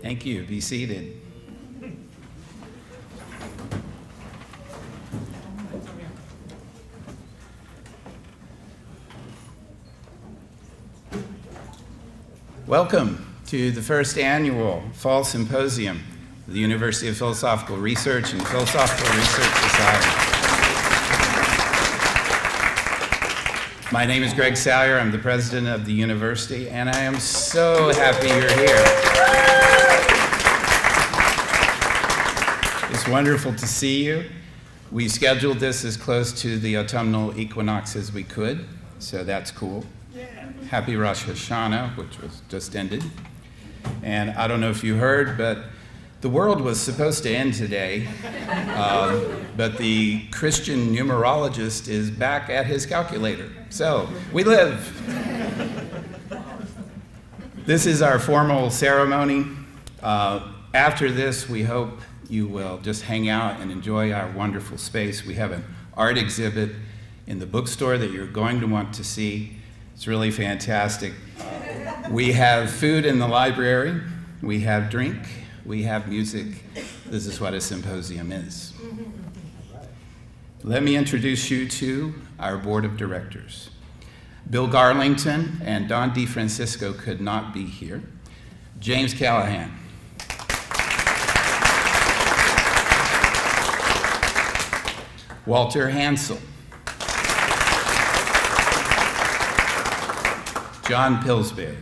Thank you. Be seated. Welcome to the first annual Fall Symposium of the University of Philosophical Research and Philosophical Research Society. My name is Greg Salyer. I'm the president of the university, and I am so happy you're here. It's wonderful to see you. We scheduled this as close to the autumnal equinox as we could, so that's cool. Happy Rosh Hashanah, which was just ended. And I don't know if you heard, but the world was supposed to end today, but the Christian numerologist is back at his calculator. So, we live. This is our formal ceremony. After this, we hope you will just hang out and enjoy our wonderful space. We have an art exhibit in the bookstore that you're going to want to see. It's really fantastic. We have food in the library. We have drink. We have music. This is what a symposium is. Let me introduce you to our board of directors. Bill Garlington and Don DeFrancisco could not be here. James Callahan. Walter Hansell. John Pillsbury.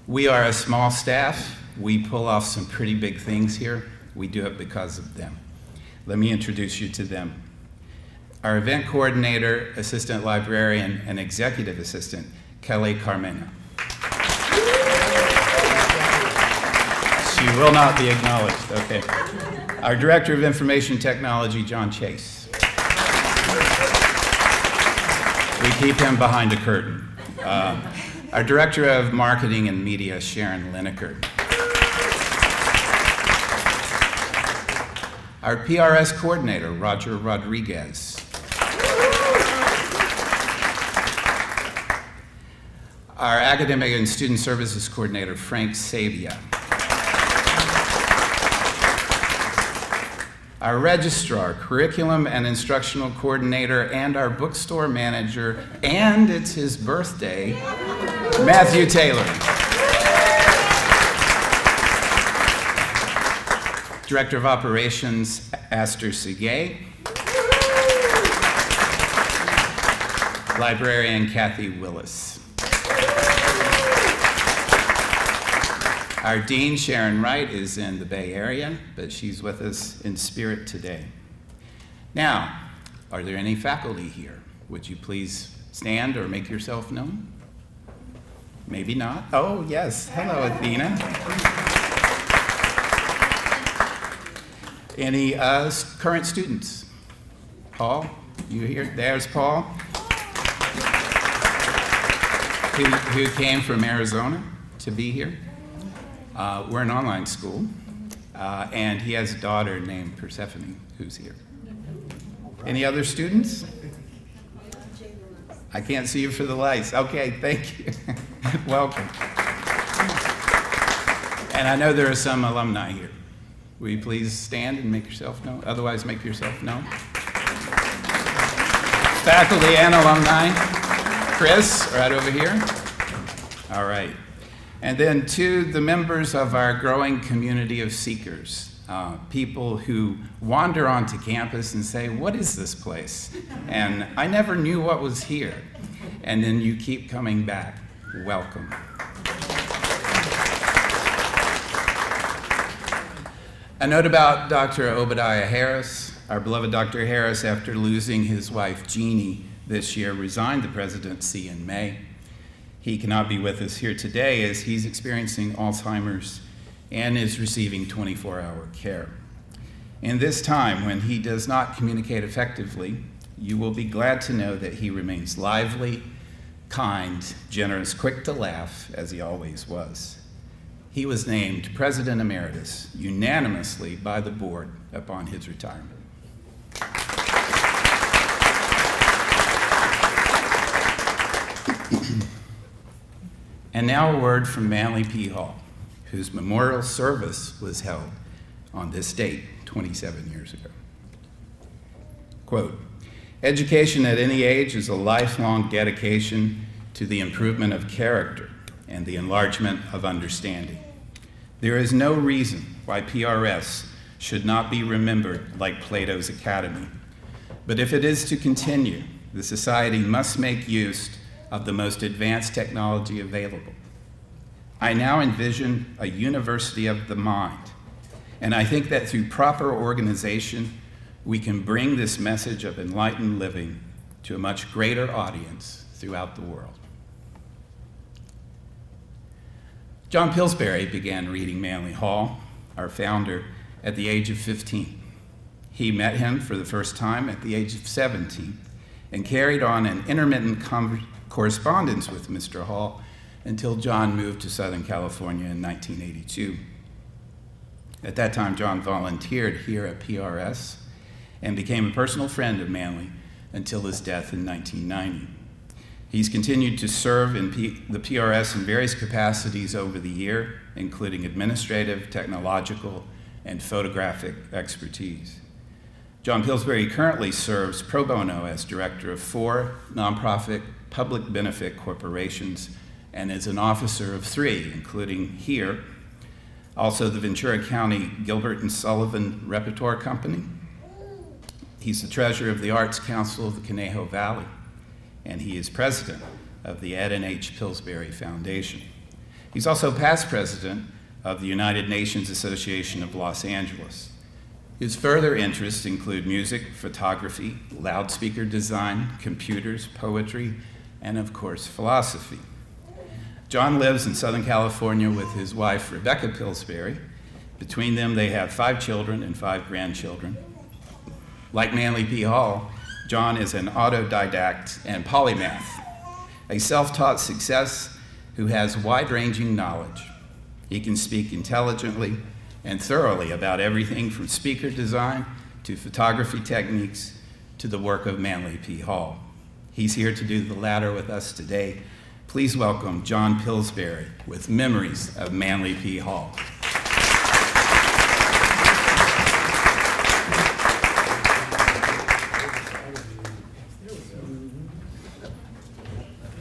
We are a small staff. We pull off some pretty big things here. We do it because of them. Let me introduce you to them. Our event coordinator, assistant librarian, and executive assistant, Kelly Carmena. She will not be acknowledged, okay. Our director of information technology, John Chase. We keep him behind a curtain. Our director of marketing and media, Sharon Lineker. Our PRS coordinator, Roger Rodriguez. Our academic and student services coordinator, Frank Sabia. Our registrar, curriculum and instructional coordinator, and our bookstore manager, and it's his birthday, Matthew Taylor. Director of Operations, Aster Segay. Librarian, Kathy Willis. Our dean, Sharon Wright, is in the Bay Area, but she's with us in spirit today. Now, are there any faculty here? Would you please stand or make yourself known? Maybe not. Oh, yes. Hello, Athena. Any current students? Paul, you here? There's Paul, who came from Arizona to be here. We're an online school, and he has a daughter named Persephone who's here. Any other students? I can't see you for the lights. Okay, thank you. Welcome. And I know there are some alumni here. Will you please stand and make yourself known? Otherwise, make yourself known. Faculty and alumni. Chris, right over here. All right. And then to the members of our growing community of seekers, people who wander onto campus and say, what is this place? And I never knew what was here. And then you keep coming back. Welcome. A note about Dr. Obadiah Harris. Our beloved Dr. Harris, after losing his wife Jeannie this year, resigned the presidency in May. He cannot be with us here today as he's experiencing Alzheimer's and is receiving 24-hour care. In this time, when he does not communicate effectively, you will be glad to know that he remains lively, kind, generous, quick to laugh, as he always was. He was named President Emeritus unanimously by the board upon his retirement. And now a word from Manly P. Hall, whose memorial service was held on this date 27 years ago. Quote, "Education at any age is a lifelong dedication to the improvement of character and the enlargement of understanding. There is no reason why PRS should not be remembered like Plato's Academy. But if it is to continue, the society must make use of the most advanced technology available. I now envision a university of the mind, and I think that through proper organization, we can bring this message of enlightened living to a much greater audience throughout the world." John Pillsbury began reading Manly Hall, our founder, at the age of 15. He met him for the first time at the age of 17 and carried on an intermittent correspondence with Mr. Hall until John moved to Southern California in 1982. At that time, John volunteered here at PRS and became a personal friend of Manly until his death in 1990. He's continued to serve in the PRS in various capacities over the year, including administrative, technological, and photographic expertise. John Pillsbury currently serves pro bono as director of 4 nonprofit public benefit corporations and is an officer of 3, including here, also the Ventura County Gilbert and Sullivan Repertoire Company. He's the treasurer of the Arts Council of the Conejo Valley, and he is president of the Ed and H. Pillsbury Foundation. He's also past president of the United Nations Association of Los Angeles. His further interests include music, photography, loudspeaker design, computers, poetry, and of course, philosophy. John lives in Southern California with his wife, Rebecca Pillsbury. Between them, they have 5 children and 5 grandchildren. Like Manly P. Hall, John is an autodidact and polymath, a self-taught success who has wide-ranging knowledge. He can speak intelligently and thoroughly about everything from speaker design to photography techniques to the work of Manly P. Hall. He's here to do the latter with us today. Please welcome John Pillsbury with Memories of Manly P. Hall.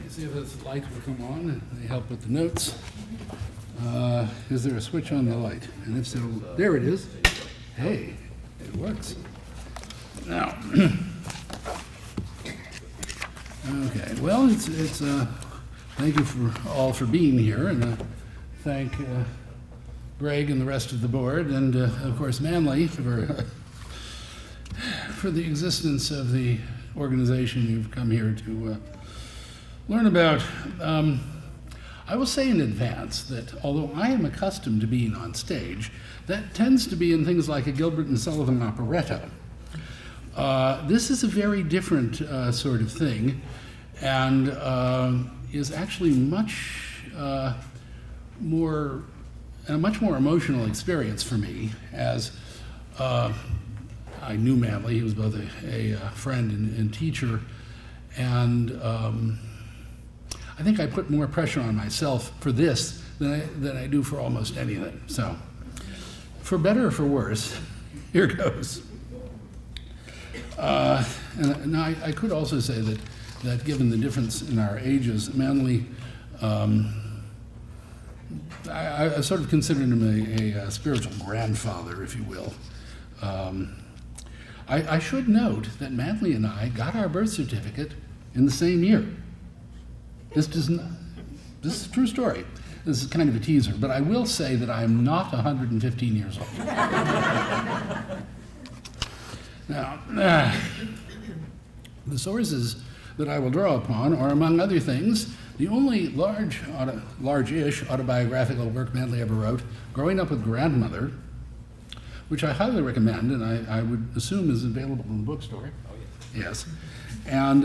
See if this light will come on. They help with the notes. Is there a switch on the light? And if so, there it is. Hey, it works. Now, okay. Well, it's thank you for being here, and thank Greg and the rest of the board, and of course Manly for the existence of the organization you've come here to learn about. I will say in advance that although I am accustomed to being on stage, that tends to be in things like a Gilbert and Sullivan operetta. This is a very different sort of thing, and is actually a much more emotional experience for me, as I knew Manly. He was both a friend and teacher, and I think I put more pressure on myself for this than I do for almost anything. So, for better or for worse, here goes. And now I could also say that given the difference in our ages, Manly, I sort of considered him a spiritual grandfather, if you will. I should note that Manly and I got our birth certificate in the same year. This is a true story. This is kind of a teaser, but I will say that I'm not 115 years old. Now, the sources that I will draw upon are, among other things, the only large-ish autobiographical work Manly ever wrote, Growing Up with Grandmother, which I highly recommend, and I would assume is available in the bookstore. Oh, yes. And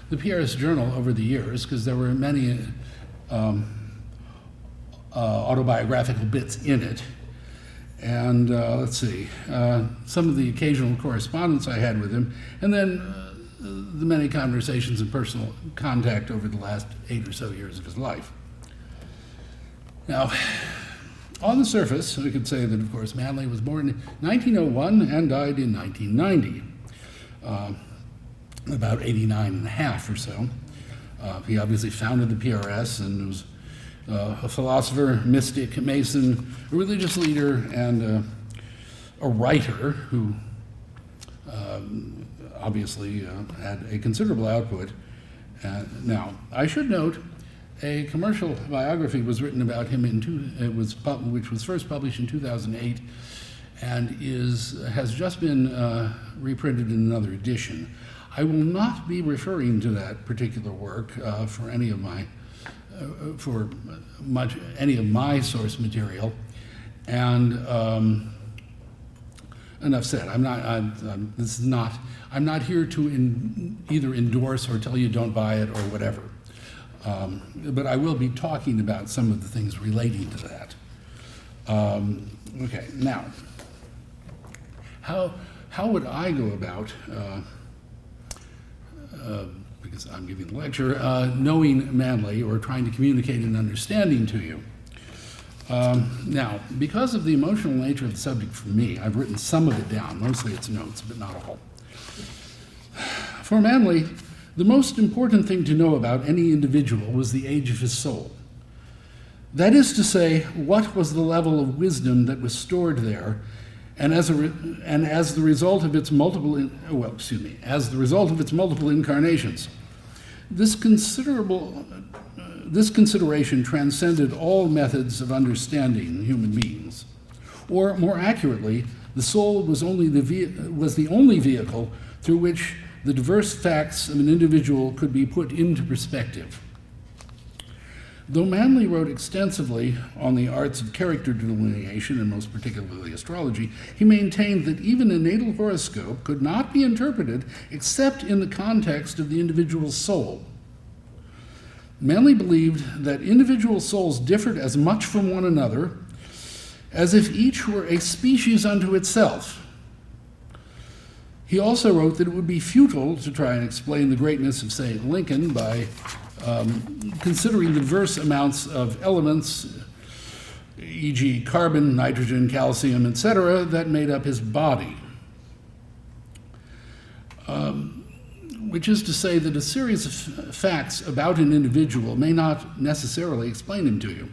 the PRS Journal over the years, because there were many autobiographical bits in it. And let's see, some of the occasional correspondence I had with him, and then the many conversations and personal contact over the last 8 or so years of his life. Now, on the surface, we could say that, of course, Manley was born in 1901 and died in 1990, about 89 and a half or so. He obviously founded the PRS and was a philosopher, mystic, mason, a religious leader, and a writer who obviously had a considerable output. Now, I should note, a commercial biography was written about him which was first published in 2008 and has just been reprinted in another edition. I will not be referring to that particular work for any of my source material, and enough said. I'm not here to either endorse or tell you don't buy it or whatever. But I will be talking about some of the things relating to that. Okay, now, how would I go about, because I'm giving the lecture, knowing Manley or trying to communicate an understanding to you? Now, because of the emotional nature of the subject for me, I've written some of it down. Mostly it's notes, but not all. For Manley, the most important thing to know about any individual was the age of his soul. That is to say, what was the level of wisdom that was stored there, and as the result of its multiple incarnations. This consideration transcended all methods of understanding human beings, or more accurately, the soul was the only vehicle through which the diverse facts of an individual could be put into perspective. Though Manley wrote extensively on the arts of character delineation, and most particularly astrology, he maintained that even a natal horoscope could not be interpreted except in the context of the individual's soul. Manley believed that individual souls differed as much from one another as if each were a species unto itself. He also wrote that it would be futile to try and explain the greatness of, say, Lincoln by considering the diverse amounts of elements, e.g. carbon, nitrogen, calcium, etc., that made up his body. Which is to say that a series of facts about an individual may not necessarily explain him to you.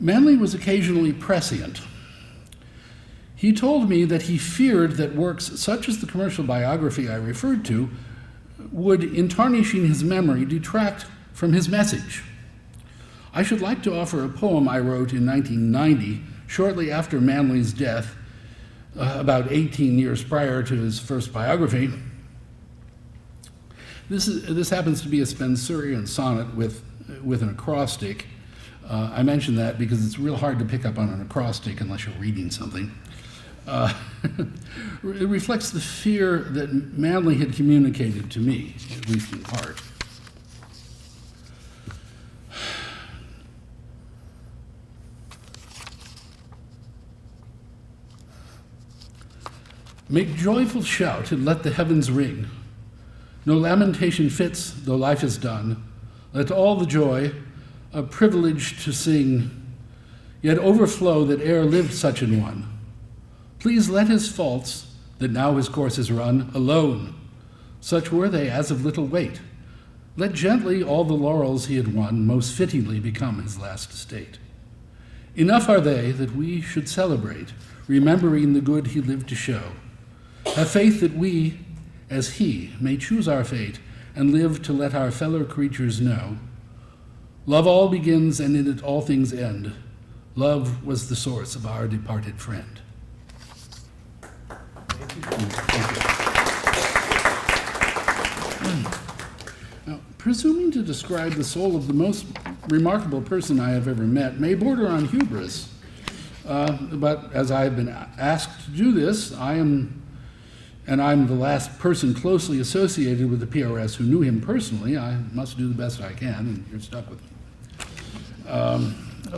Manley was occasionally prescient. He told me that he feared that works such as the commercial biography I referred to would, in tarnishing his memory, detract from his message. I should like to offer a poem I wrote in 1990, shortly after Manley's death, about 18 years prior to his first biography. This happens to be a Spenserian sonnet with an acrostic. I mention that because it's real hard to pick up on an acrostic unless you're reading something. It reflects the fear that Manley had communicated to me, at least in part. Make joyful shout and let the heavens ring. No lamentation fits, though life is done. Let all the joy, a privilege to sing, yet overflow that e'er lived such an one. Please let his faults, that now his course is run, alone. Such were they as of little weight. Let gently all the laurels he had won most fittingly become his last estate. Enough are they that we should celebrate, remembering the good he lived to show. Have faith that we, as he, may choose our fate and live to let our fellow creatures know. Love all begins and in it all things end. Love was the source of our departed friend. Now, presuming to describe the soul of the most remarkable person I have ever met may border on hubris, but as I have been asked to do this, I'm the last person closely associated with the PRS who knew him personally. I must do the best I can, and you're stuck with me.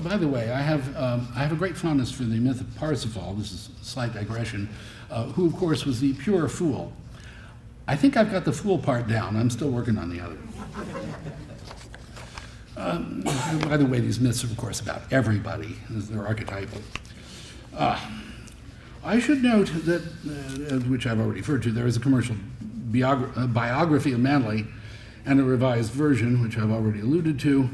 By the way, I have a great fondness for the myth of Parsifal. This is a slight digression. Who, of course, was the pure fool. I think I've got the fool part down. I'm still working on the other. By the way, these myths are, of course, about everybody, as they're archetypal. I should note that, which I've already referred to, there is a commercial biography of Manly and a revised version, which I've already alluded to.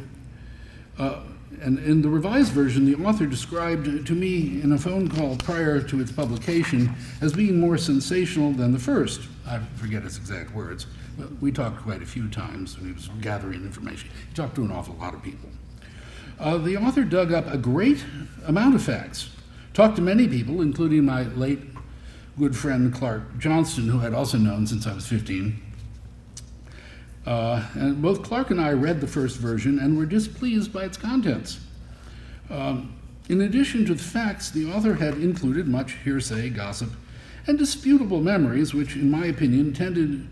And in the revised version, the author described to me in a phone call prior to its publication as being more sensational than the first. I forget his exact words, but we talked quite a few times when he was gathering information. He talked to an awful lot of people. The author dug up a great amount of facts, talked to many people, including my late good friend Clark Johnston, who I'd also known since I was 15. And both Clark and I read the first version and were displeased by its contents. In addition to the facts, the author had included much hearsay, gossip, and disputable memories, which, in my opinion, tended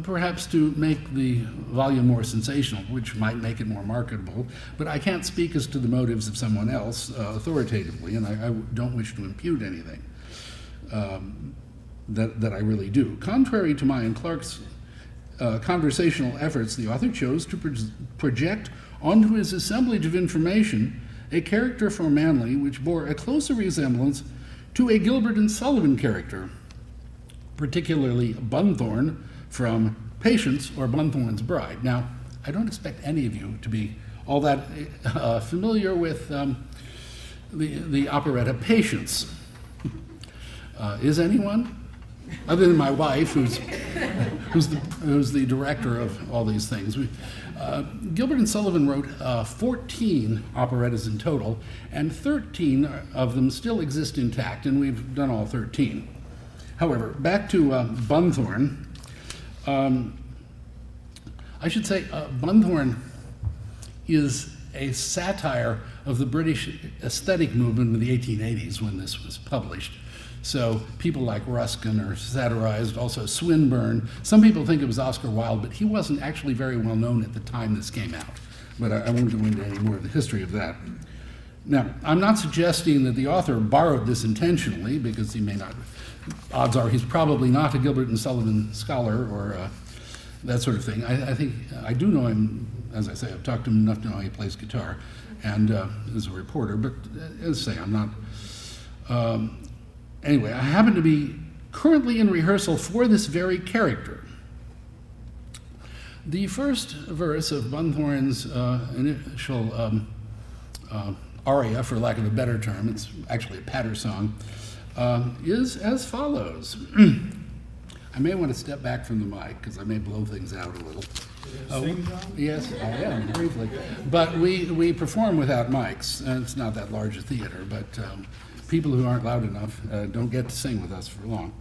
perhaps to make the volume more sensational, which might make it more marketable. But I can't speak as to the motives of someone else authoritatively, and I don't wish to impute anything that I really do. Contrary to mine and Clark's conversational efforts, the author chose to project onto his assemblage of information a character for Manly which bore a closer resemblance to a Gilbert and Sullivan character, particularly Bunthorne from Patience or Bunthorne's Bride. Now, I don't expect any of you to be all that familiar with the operetta Patience. Is anyone? Other than my wife, who's the director of all these things. Gilbert and Sullivan wrote 14 operettas in total, and 13 of them still exist intact, and we've done all 13. However, back to Bunthorne. I should say Bunthorne is a satire of the British aesthetic movement in the 1880s when this was published. So people like Ruskin are satirized, also Swinburne. Some people think it was Oscar Wilde, but he wasn't actually very well known at the time this came out. But I won't go into any more of the history of that. Now, I'm not suggesting that the author borrowed this intentionally, because he may not. Odds are he's probably not a Gilbert and Sullivan scholar or that sort of thing. I think I do know him, as I say, I've talked to him enough to know he plays guitar and is a reporter, but as I say, I'm not. Anyway, I happen to be currently in rehearsal for this very character. The first verse of Bunthorne's initial aria, for lack of a better term, it's actually a patter song, is as follows. I may want to step back from the mic because I may blow things out a little. Yes, I am, briefly. But we perform without mics, and it's not that large a theater, but people who aren't loud enough don't get to sing with us for long.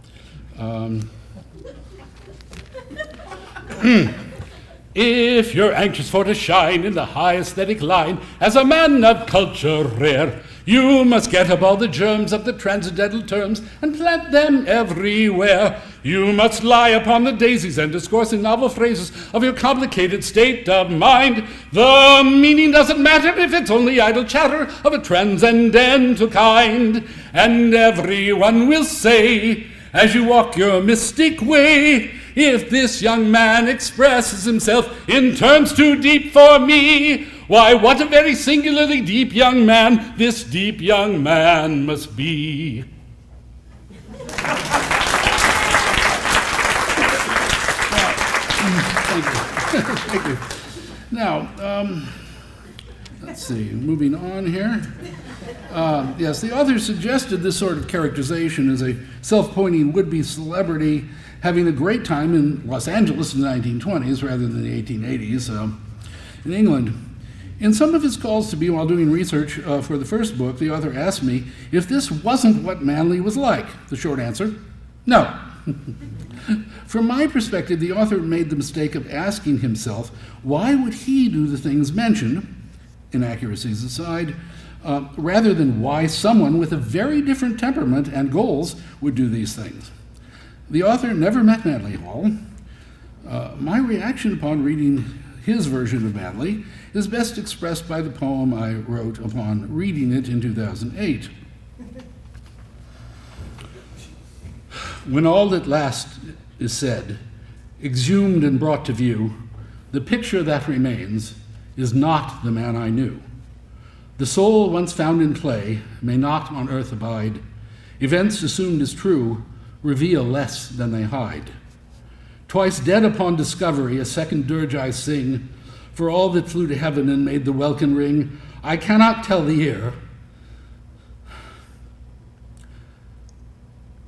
If you're anxious for to shine in the high aesthetic line, as a man of culture rare, you must get up all the germs of the transcendental terms and plant them everywhere. You must lie upon the daisies and discourse in novel phrases of your complicated state of mind. The meaning doesn't matter if it's only idle chatter of a transcendental kind. And everyone will say, as you walk your mystic way, if this young man expresses himself in terms too deep for me, why, what a very singularly deep young man this deep young man must be. Thank you. Now, let's see, moving on here. Yes, the author suggested this sort of characterization as a self-pointing would-be celebrity having a great time in Los Angeles in the 1920s rather than the 1880s in England. In some of his calls to me while doing research for the first book, the author asked me if this wasn't what Manly was like. The short answer, no. From my perspective, the author made the mistake of asking himself, why would he do the things mentioned, inaccuracies aside, rather than why someone with a very different temperament and goals would do these things. The author never met Manly Hall. My reaction upon reading his version of Manly is best expressed by the poem I wrote upon reading it in 2008. When all at last is said, exhumed and brought to view, the picture that remains is not the man I knew. The soul once found in clay may not on earth abide. Events assumed as true reveal less than they hide. Twice dead upon discovery, a second dirge I sing, for all that flew to heaven and made the welkin ring. I cannot tell the ear,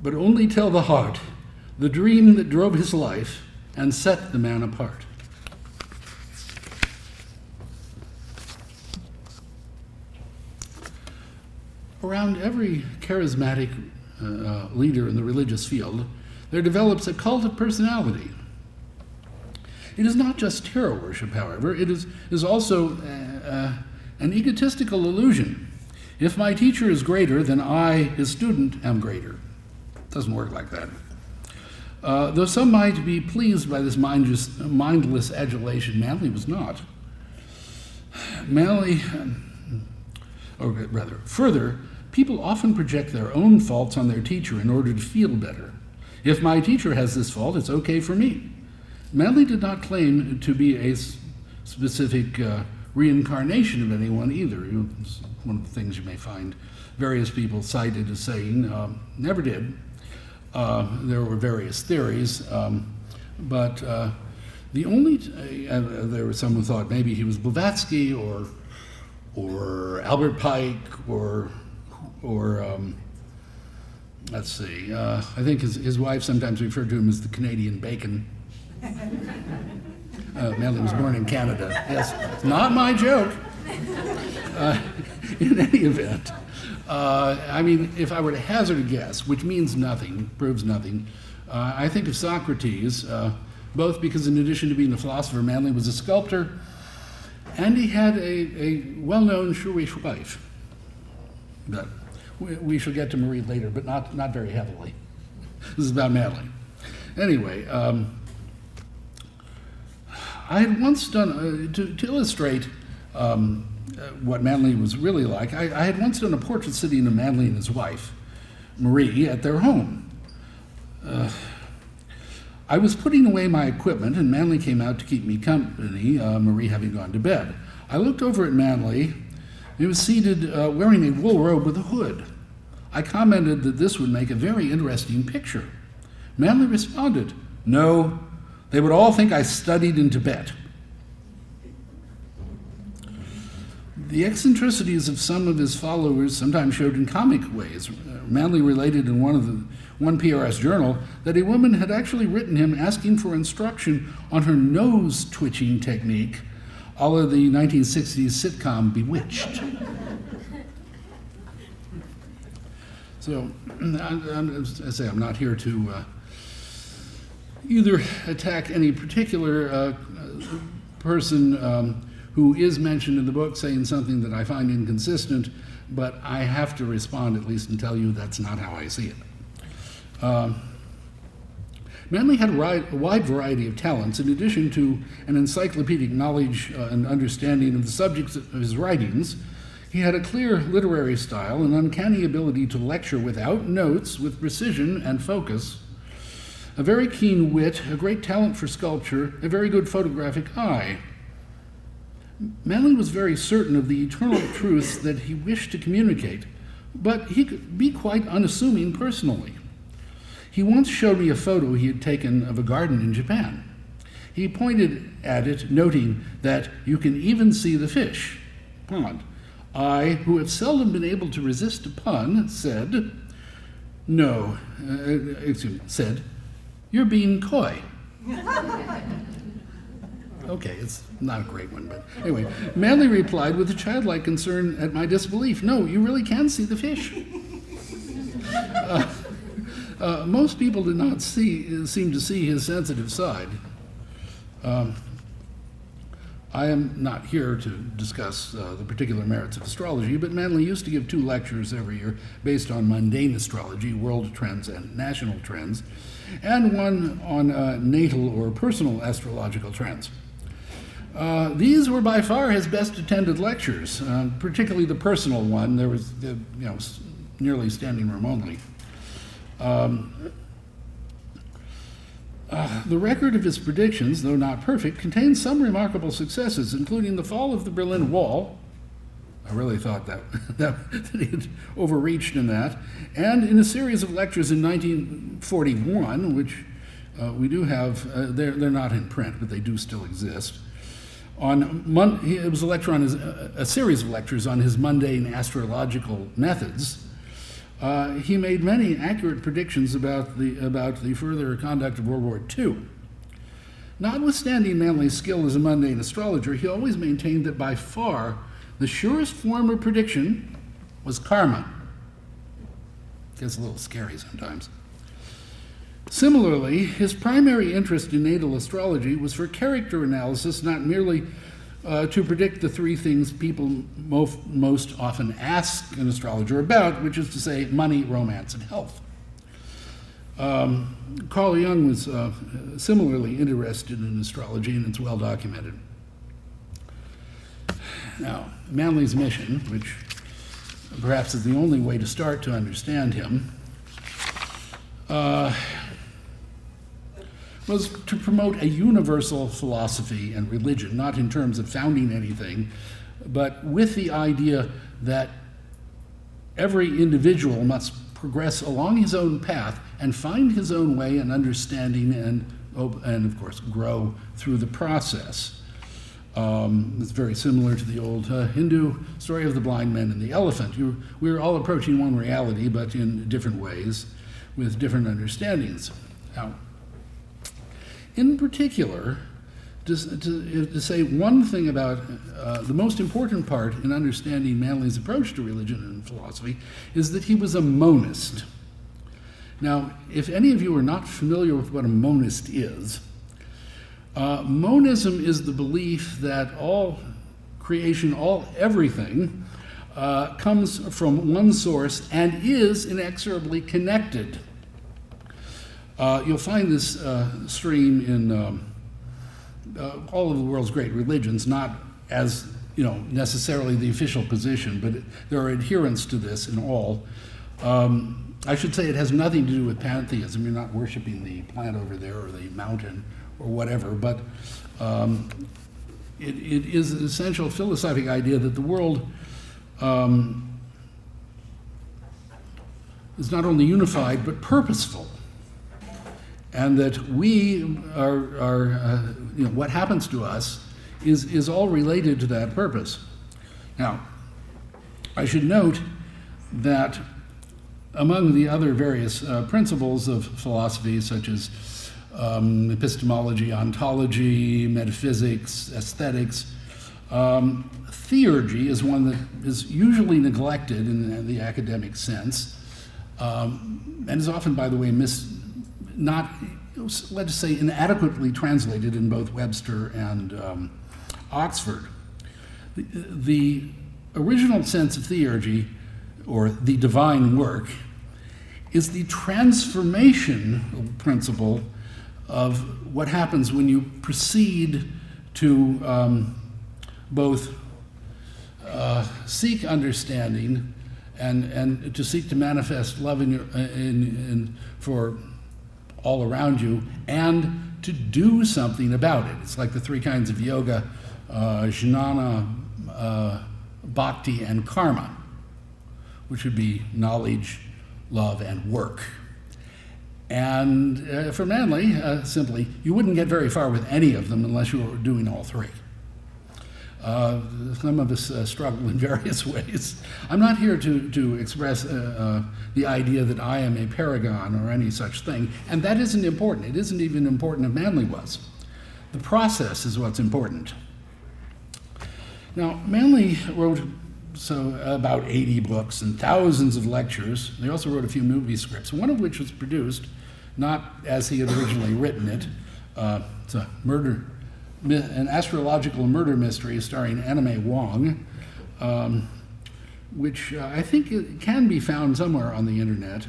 but only tell the heart, the dream that drove his life and set the man apart. Around every charismatic leader in the religious field, there develops a cult of personality. It is not just hero worship, however, it is also an egotistical illusion. If my teacher is greater, then I, his student, am greater. It doesn't work like that. Though some might be pleased by this mindless adulation, Manly was not. Further, people often project their own faults on their teacher in order to feel better. If my teacher has this fault, it's okay for me. Manly did not claim to be a specific reincarnation of anyone either. It's one of the things you may find various people cited as saying, never did. There were various theories, but the only, there was some who thought maybe he was Blavatsky or Albert Pike or let's see, I think his wife sometimes referred to him as the Canadian Bacon. Manly was born in Canada. Yes, it's not my joke. In any event, I mean, if I were to hazard a guess, which means nothing, proves nothing, I think of Socrates, both because in addition to being a philosopher, Manly was a sculptor, and he had a well-known shrewish wife. But we shall get to Marie later, but not very heavily. This is about Manly. Anyway, I had once done, to illustrate what Manly was really like, I had once done a portrait sitting of Manly and his wife, Marie, at their home. I was putting away my equipment, and Manly came out to keep me company, Marie having gone to bed. I looked over at Manly. He was seated wearing a wool robe with a hood. I commented that this would make a very interesting picture. Manly responded, "No, they would all think I studied in Tibet." The eccentricities of some of his followers sometimes showed in comic ways. Manly related in one PRS journal that a woman had actually written him asking for instruction on her nose twitching technique, a la the 1960s sitcom Bewitched. So, as I say, I'm not here to either attack any particular person who is mentioned in the book saying something that I find inconsistent, but I have to respond at least and tell you that's not how I see it. Manly had a wide variety of talents in addition to an encyclopedic knowledge and understanding of the subjects of his writings. He had a clear literary style, an uncanny ability to lecture without notes, with precision and focus, a very keen wit, a great talent for sculpture, a very good photographic eye. Manly was very certain of the eternal truths that he wished to communicate, but he could be quite unassuming personally. He once showed me a photo he had taken of a garden in Japan. He pointed at it, noting that you can even see the fish pond. I, who have seldom been able to resist a pun, said, said, "You're being coy." Okay, it's not a great one, but anyway. Manly replied with a childlike concern at my disbelief, "No, you really can see the fish." Most people did not seem to see his sensitive side. I am not here to discuss the particular merits of astrology, but Manly used to give 2 lectures every year based on mundane astrology, world trends and national trends, and one on natal or personal astrological trends. These were by far his best attended lectures, particularly the personal one. There was, nearly standing room only. The record of his predictions, though not perfect, contains some remarkable successes, including the fall of the Berlin Wall. I really thought that he had overreached in that. And in a series of lectures in 1941, which we do have, they're not in print, but they do still exist. It was a lecture on a series of lectures on his mundane astrological methods. He made many accurate predictions about the further conduct of World War II. Notwithstanding Manley's skill as a mundane astrologer, he always maintained that by far the surest form of prediction was karma. Gets a little scary sometimes. Similarly, his primary interest in natal astrology was for character analysis, not merely to predict the three things people most often ask an astrologer about, which is to say money, romance, and health. Carl Jung was similarly interested in astrology, and it's well documented. Now, Manley's mission, which perhaps is the only way to start to understand him, was to promote a universal philosophy and religion, not in terms of founding anything, but with the idea that every individual must progress along his own path and find his own way in understanding and of course, grow through the process. It's very similar to the old Hindu story of the blind man and the elephant. We're all approaching one reality, but in different ways, with different understandings. Now, in particular, to say one thing about the most important part in understanding Manley's approach to religion and philosophy is that he was a monist. Now, if any of you are not familiar with what a monist is, monism is the belief that all creation, everything, comes from one source and is inexorably connected. You'll find this stream in all of the world's great religions, not as necessarily the official position, but there are adherents to this in all. I should say it has nothing to do with pantheism. You're not worshiping the plant over there or the mountain or whatever, but it is an essential philosophic idea that the world is not only unified but purposeful, and that we are what happens to us is all related to that purpose. Now, I should note that among the other various principles of philosophy, such as epistemology, ontology, metaphysics, aesthetics, theurgy is one that is usually neglected in the academic sense, and is often, by the way, let's say, inadequately translated in both Webster and Oxford. The original sense of theurgy, or the divine work, is the transformation principle of what happens when you proceed to both seek understanding and to seek to manifest love for all around you, and to do something about it. It's like the three kinds of yoga: jnana, bhakti, and karma, which would be knowledge, love, and work. And for Manley, simply, you wouldn't get very far with any of them unless you were doing all three. Some of us struggle in various ways. I'm not here to express the idea that I am a paragon or any such thing, and that isn't important. It isn't even important if Manley was. The process is what's important. Now, Manley wrote about 80 books and thousands of lectures. He also wrote a few movie scripts, one of which was produced not as he had originally written it. It's an astrological murder mystery starring Anna May Wong, which I think it can be found somewhere on the internet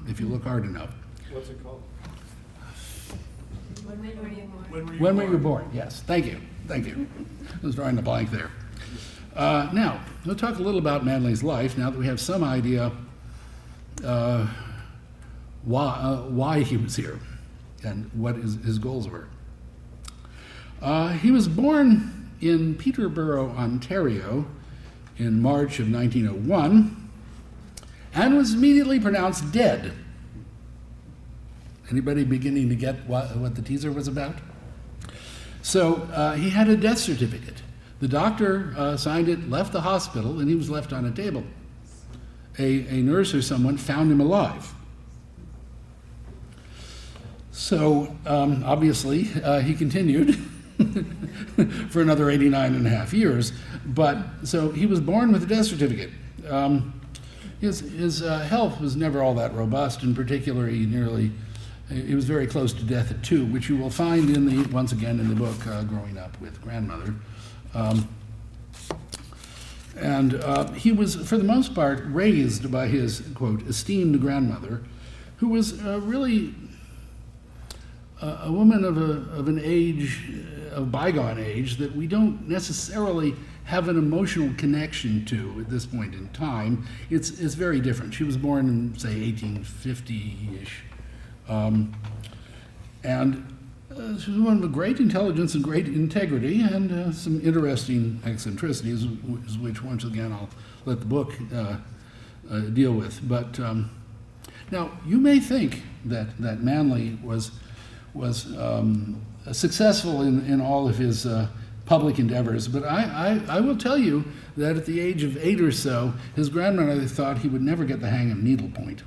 if you look hard enough. What's it called? When Were You Born? Yes, thank you. I was drawing a blank there. Now, we'll talk a little about Manley's life now that we have some idea why he was here. and what his goals were. He was born in Peterborough, Ontario, in March of 1901, and was immediately pronounced dead. Anybody beginning to get what the teaser was about? So he had a death certificate. The doctor signed it, left the hospital, and he was left on a table. A nurse or someone found him alive. So obviously he continued for another 89 and a half years. But so he was born with a death certificate. His health was never all that robust. In particular, he was very close to death at 2, which you will find once again in the book Growing Up with Grandmother. He was, for the most part, raised by his, quote, esteemed grandmother, who was really a woman of an age, of bygone age, that we don't necessarily have an emotional connection to at this point in time. It's very different. She was born in, say, 1850-ish. She was one of a great intelligence and great integrity, and some interesting eccentricities, which once again I'll let the book deal with. But now you may think that Manly was successful in all of his public endeavors, but I will tell you that at the age of 8 or so, his grandmother thought he would never get the hang of needlepoint.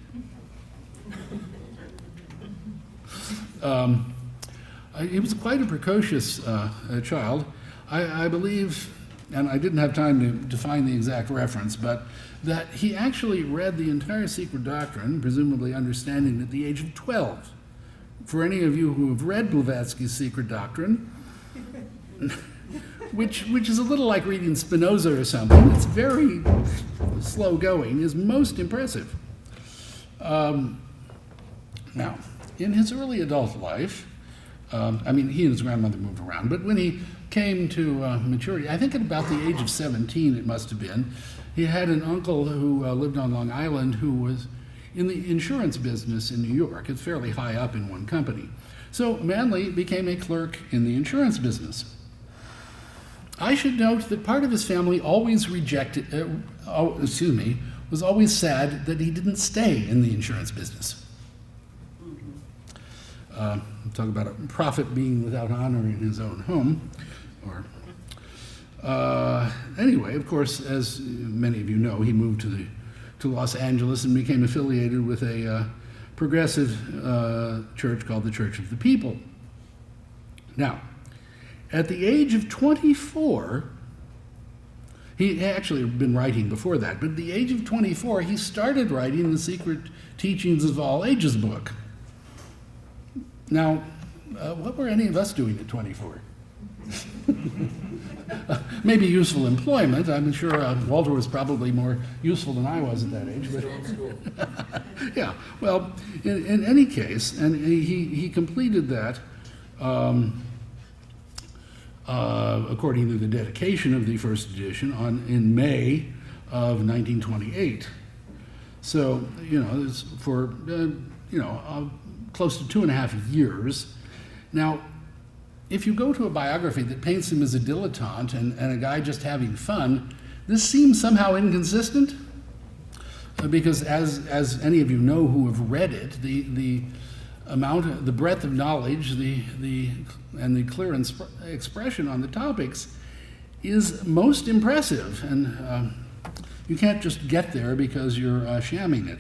He was quite a precocious child. I believe, and I didn't have time to find the exact reference, but that he actually read the entire Secret Doctrine, presumably understanding at the age of 12. For any of you who have read Blavatsky's Secret Doctrine, which is a little like reading Spinoza or something, it's very slow going, is most impressive. Now, in his early adult life, he and his grandmother moved around, but when he came to maturity, I think at about the age of 17 it must have been, he had an uncle who lived on Long Island who was in the insurance business in New York. It's fairly high up in one company. So Manly became a clerk in the insurance business. I should note that part of his family always was always sad that he didn't stay in the insurance business. Talk about a prophet being without honor in his own home. Anyway, of course, as many of you know, he moved to Los Angeles and became affiliated with a progressive church called the Church of the People. Now, at the age of 24, he actually had been writing before that, but at the age of 24, he started writing the Secret Teachings of All Ages book. Now, what were any of us doing at 24? Maybe useful employment. I'm sure Walter was probably more useful than I was at that age. But yeah, well, in any case, and he completed that according to the dedication of the first edition in May of 1928. So, it's for, close to 2.5 years. Now, if you go to a biography that paints him as a dilettante and a guy just having fun, this seems somehow inconsistent, because as any of you know who have read it, the breadth of knowledge, and the clear expression on the topics is most impressive, and you can't just get there because you're shamming it.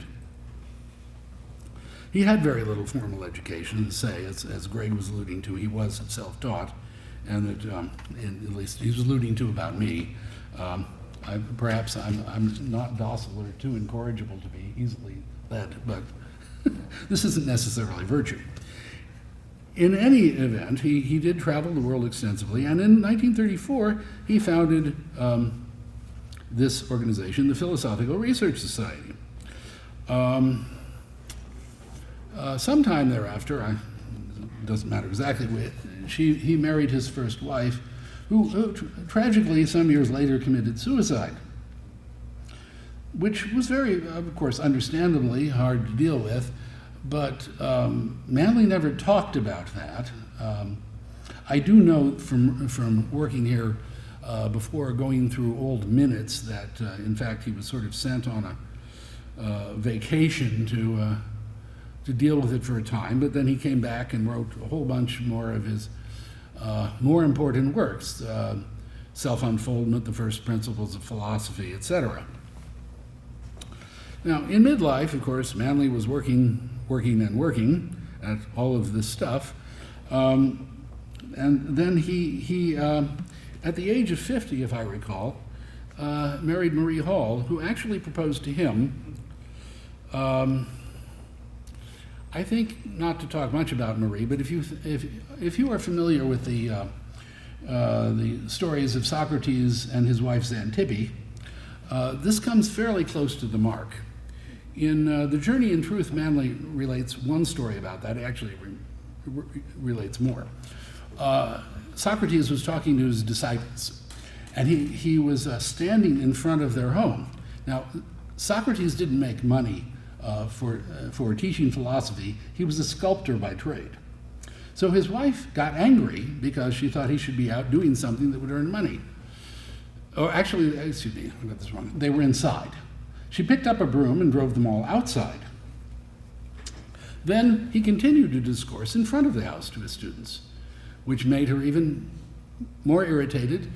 He had very little formal education, as Greg was alluding to. He was self-taught, and that, at least he was alluding to about me. Perhaps I'm not docile or too incorrigible to be easily led, but this isn't necessarily virtue. In any event, he did travel the world extensively, and in 1934 he founded this organization, the Philosophical Research Society. Sometime thereafter, it doesn't matter exactly when, he married his first wife, who tragically some years later committed suicide, which was very, of course, understandably hard to deal with. But Manley never talked about that. I do know from working here before, going through old minutes, that in fact he was sort of sent on a vacation to deal with it for a time, but then he came back and wrote a whole bunch more of his more important works, Self-Unfoldment, The First Principles of Philosophy, etc. Now, in midlife, of course, Manley was working at all of this stuff. And then he at the age of 50, if I recall, married Marie Hall, who actually proposed to him. I think not to talk much about Marie, but if you are familiar with the stories of Socrates and his wife Xanthippe, this comes fairly close to the mark. In The Journey in Truth, Manley relates one story about that. It actually relates more. Socrates was talking to his disciples, and he was standing in front of their home. Now, Socrates didn't make money for teaching philosophy. He was a sculptor by trade. So his wife got angry because she thought he should be out doing something that would earn money. Oh, actually, excuse me, I got this wrong. They were inside. She picked up a broom and drove them all outside. Then he continued to discourse in front of the house to his students, which made her even more irritated.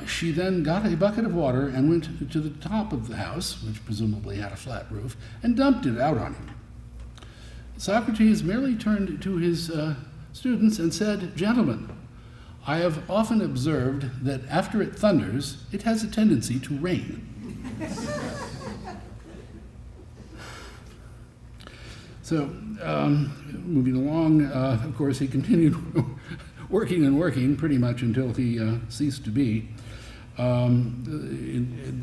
She then got a bucket of water and went to the top of the house, which presumably had a flat roof, and dumped it out on him. Socrates merely turned to his students and said, "Gentlemen, I have often observed that after it thunders, it has a tendency to rain." So, moving along, of course, he continued working and working pretty much until he ceased to be.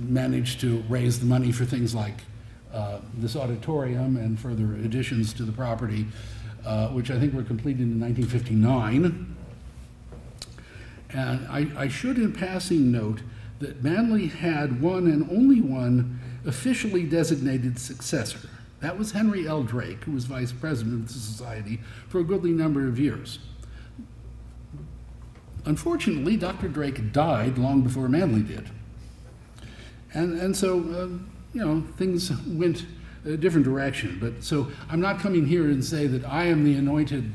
Managed to raise the money for things like this auditorium and further additions to the property, which I think were completed in 1959. And I should in passing note that Manley had one and only one officially designated successor. That was Henry L. Drake, who was vice president of the society for a goodly number of years. Unfortunately, Dr. Drake died long before Manley did. And so, things went a different direction. But so I'm not coming here and say that I am the anointed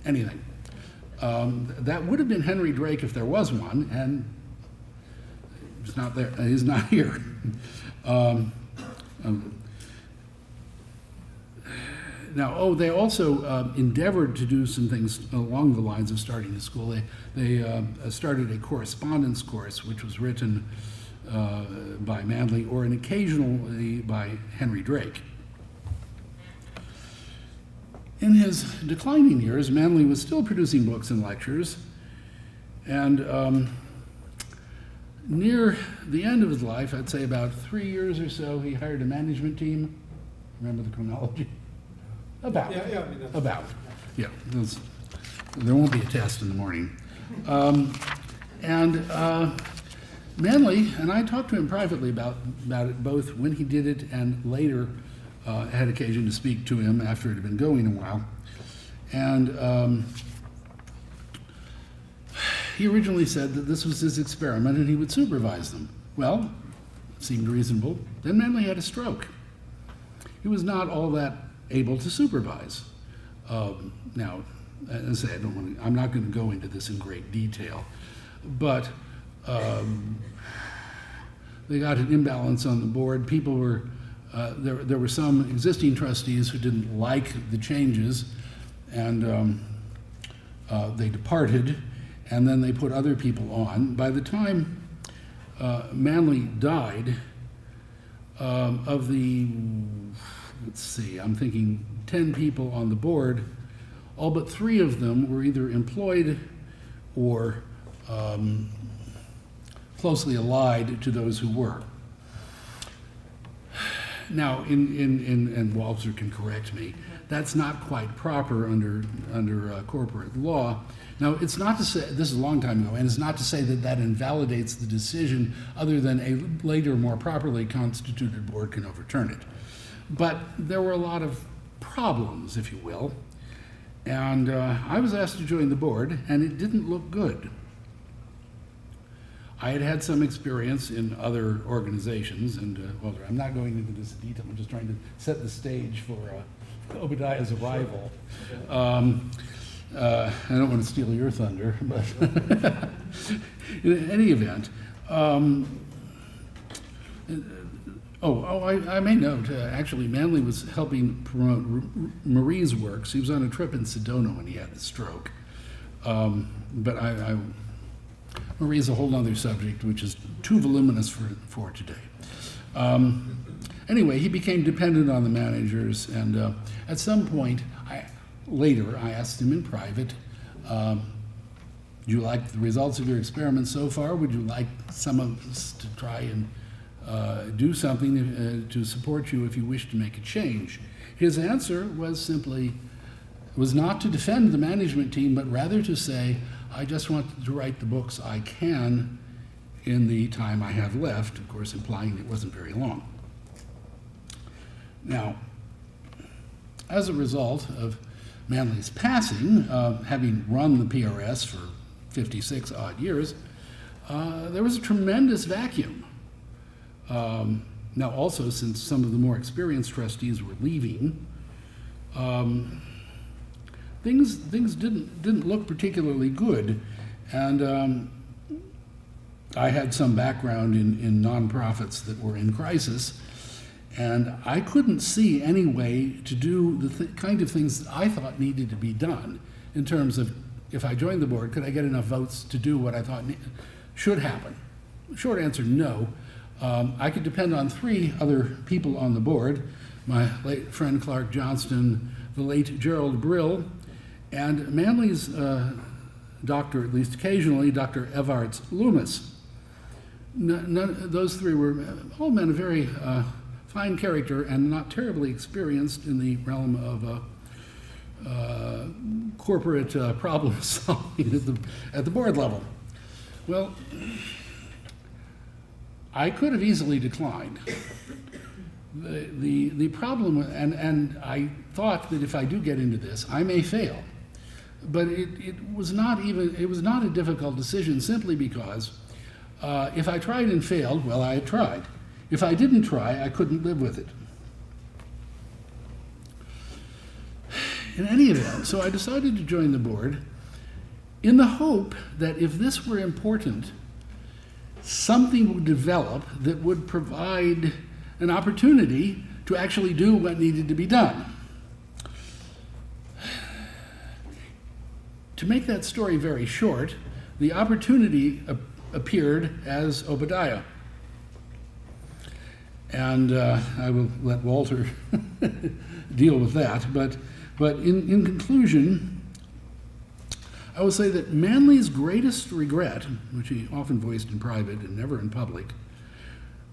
anything. That would have been Henry Drake if there was one, and he's not there. He's not here. Now, they also endeavored to do some things along the lines of starting a school. They started a correspondence course, which was written by Manley or occasionally by Henry Drake. In his declining years, Manley was still producing books and lectures, and near the end of his life, I'd say about 3 years or so, he hired a management team. Remember the chronology? About. Yeah, there won't be a test in the morning. Manley, and I talked to him privately about it, both when he did it and later had occasion to speak to him after it had been going a while. And he originally said that this was his experiment and he would supervise them. Well, it seemed reasonable. Then Manley had a stroke. He was not all that able to supervise. Now, as I say, I'm not going to go into this in great detail, but they got an imbalance on the board. People were, there were some existing trustees who didn't like the changes, and they departed, and then they put other people on. By the time Manley died, of the, let's see, I'm thinking 10 people on the board, all but 3 of them were either employed or closely allied to those who were. Now, and Walter can correct me, that's not quite proper under corporate law. Now, it's not to say, this is a long time ago, and it's not to say that that invalidates the decision other than a later, more properly constituted board can overturn it. But there were a lot of problems, if you will. And I was asked to join the board, and it didn't look good. I had had some experience in other organizations, and well, I'm not going into this in detail. I'm just trying to set the stage for Obadiah's arrival. I don't want to steal your thunder, but in any event, I may note, actually, Manley was helping promote Marie's works. He was on a trip in Sedona when he had the stroke. But Marie's a whole other subject, which is too voluminous for today. Anyway, he became dependent on the managers, and at some point, later, I asked him in private, do you like the results of your experiments so far? Would you like some of us to try and do something to support you if you wish to make a change? His answer was not to defend the management team, but rather to say, I just want to write the books I can in the time I have left, of course implying it wasn't very long. Now, as a result of Manley's passing, having run the PRS for 56 odd years, there was a tremendous vacuum. Now also, since some of the more experienced trustees were leaving, things didn't look particularly good, and I had some background in nonprofits that were in crisis, and I couldn't see any way to do the kind of things that I thought needed to be done in terms of, if I joined the board, could I get enough votes to do what I thought should happen? Short answer, no. I could depend on 3 other people on the board, my late friend Clark Johnston, the late Gerald Brill, and Manley's doctor, at least occasionally, Dr. Evarts Loomis. Those 3 were all men of very fine character and not terribly experienced in the realm of corporate problem solving at the board level. Well, I could have easily declined. The problem, and I thought that if I do get into this, I may fail. But it was not a difficult decision, simply because if I tried and failed, well, I had tried. If I didn't try, I couldn't live with it. In any event, so I decided to join the board in the hope that if this were important, something would develop that would provide an opportunity to actually do what needed to be done. To make that story very short, the opportunity appeared as Obadiah. And I will let Walter deal with that. But in conclusion, I will say that Manley's greatest regret, which he often voiced in private and never in public,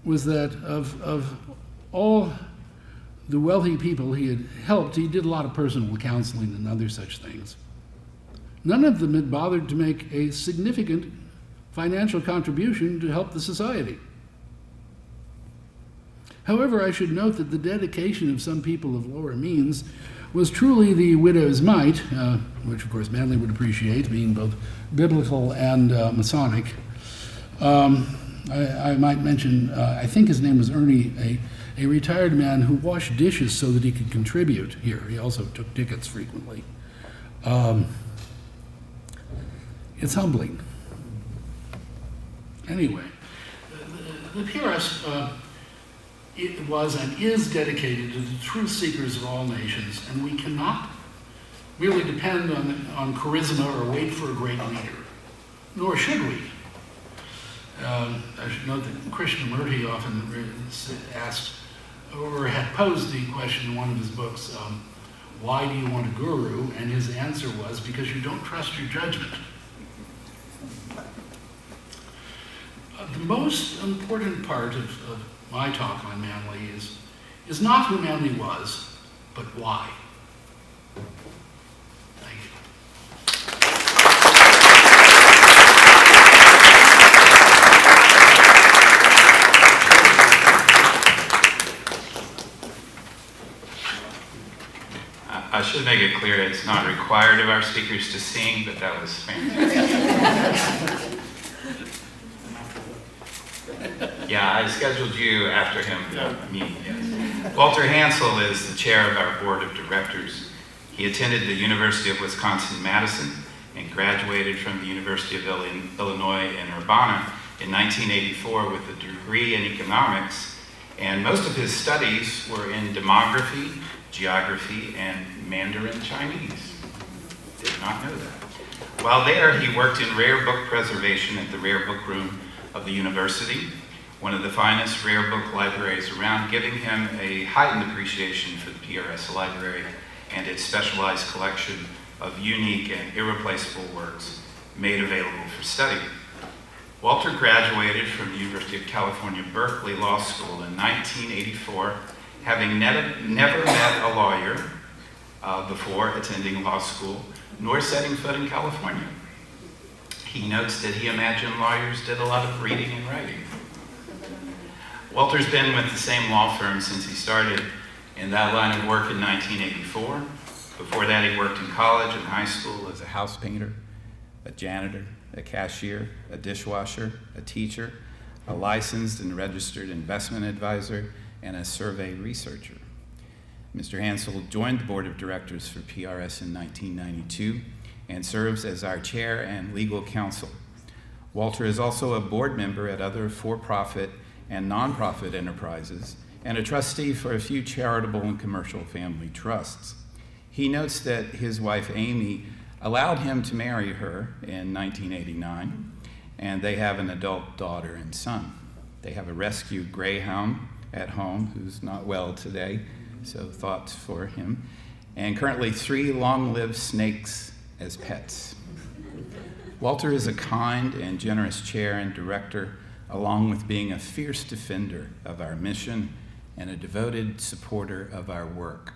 was that of all the wealthy people he had helped, he did a lot of personal counseling and other such things. None of them had bothered to make a significant financial contribution to help the society. However, I should note that the dedication of some people of lower means was truly the widow's mite, which of course Manley would appreciate, being both biblical and Masonic. I might mention, I think his name was Ernie, a retired man who washed dishes so that he could contribute here. He also took tickets frequently. It's humbling. Anyway, the PRS it was and is dedicated to the truth seekers of all nations, and we cannot merely depend on charisma or wait for a great leader, nor should we. I should note that Krishnamurti often asked, or had posed the question in one of his books, why do you want a guru? And his answer was, because you don't trust your judgment. The most important part of my talk on Manley is not who Manley was, but why. Thank you. should make it clear it's not required of our speakers to sing, but that was fantastic. Yeah, I scheduled you after him, me, yes. Walter Hansell is the chair of our board of directors. He attended the University of Wisconsin-Madison and graduated from the University of Illinois in Urbana in 1984 with a degree in economics, and most of his studies were in demography, geography, and Mandarin Chinese. Did not know that. While there, he worked in rare book preservation at the Rare Book Room of the university, one of the finest rare book libraries around, giving him a heightened appreciation for the PRS library and its specialized collection of unique and irreplaceable works made available for study. Walter graduated from the University of California, Berkeley Law School in 1984, having never met a lawyer before attending law school, nor setting foot in California. He notes that he imagined lawyers did a lot of reading and writing. Walter's been with the same law firm since he started in that line of work in 1984. Before that, he worked in college and high school as a house painter, a janitor, a cashier, a dishwasher, a teacher, a licensed and registered investment advisor, and a survey researcher. Mr. Hansell joined the board of directors for PRS in 1992 and serves as our chair and legal counsel. Walter is also a board member at other for-profit and nonprofit enterprises and a trustee for a few charitable and commercial family trusts. He notes that his wife Amy allowed him to marry her in 1989, and they have an adult daughter and son. They have a rescued greyhound at home who's not well today, so thoughts for him, and currently 3 long-lived snakes as pets. Walter is a kind and generous chair and director, along with being a fierce defender of our mission and a devoted supporter of our work.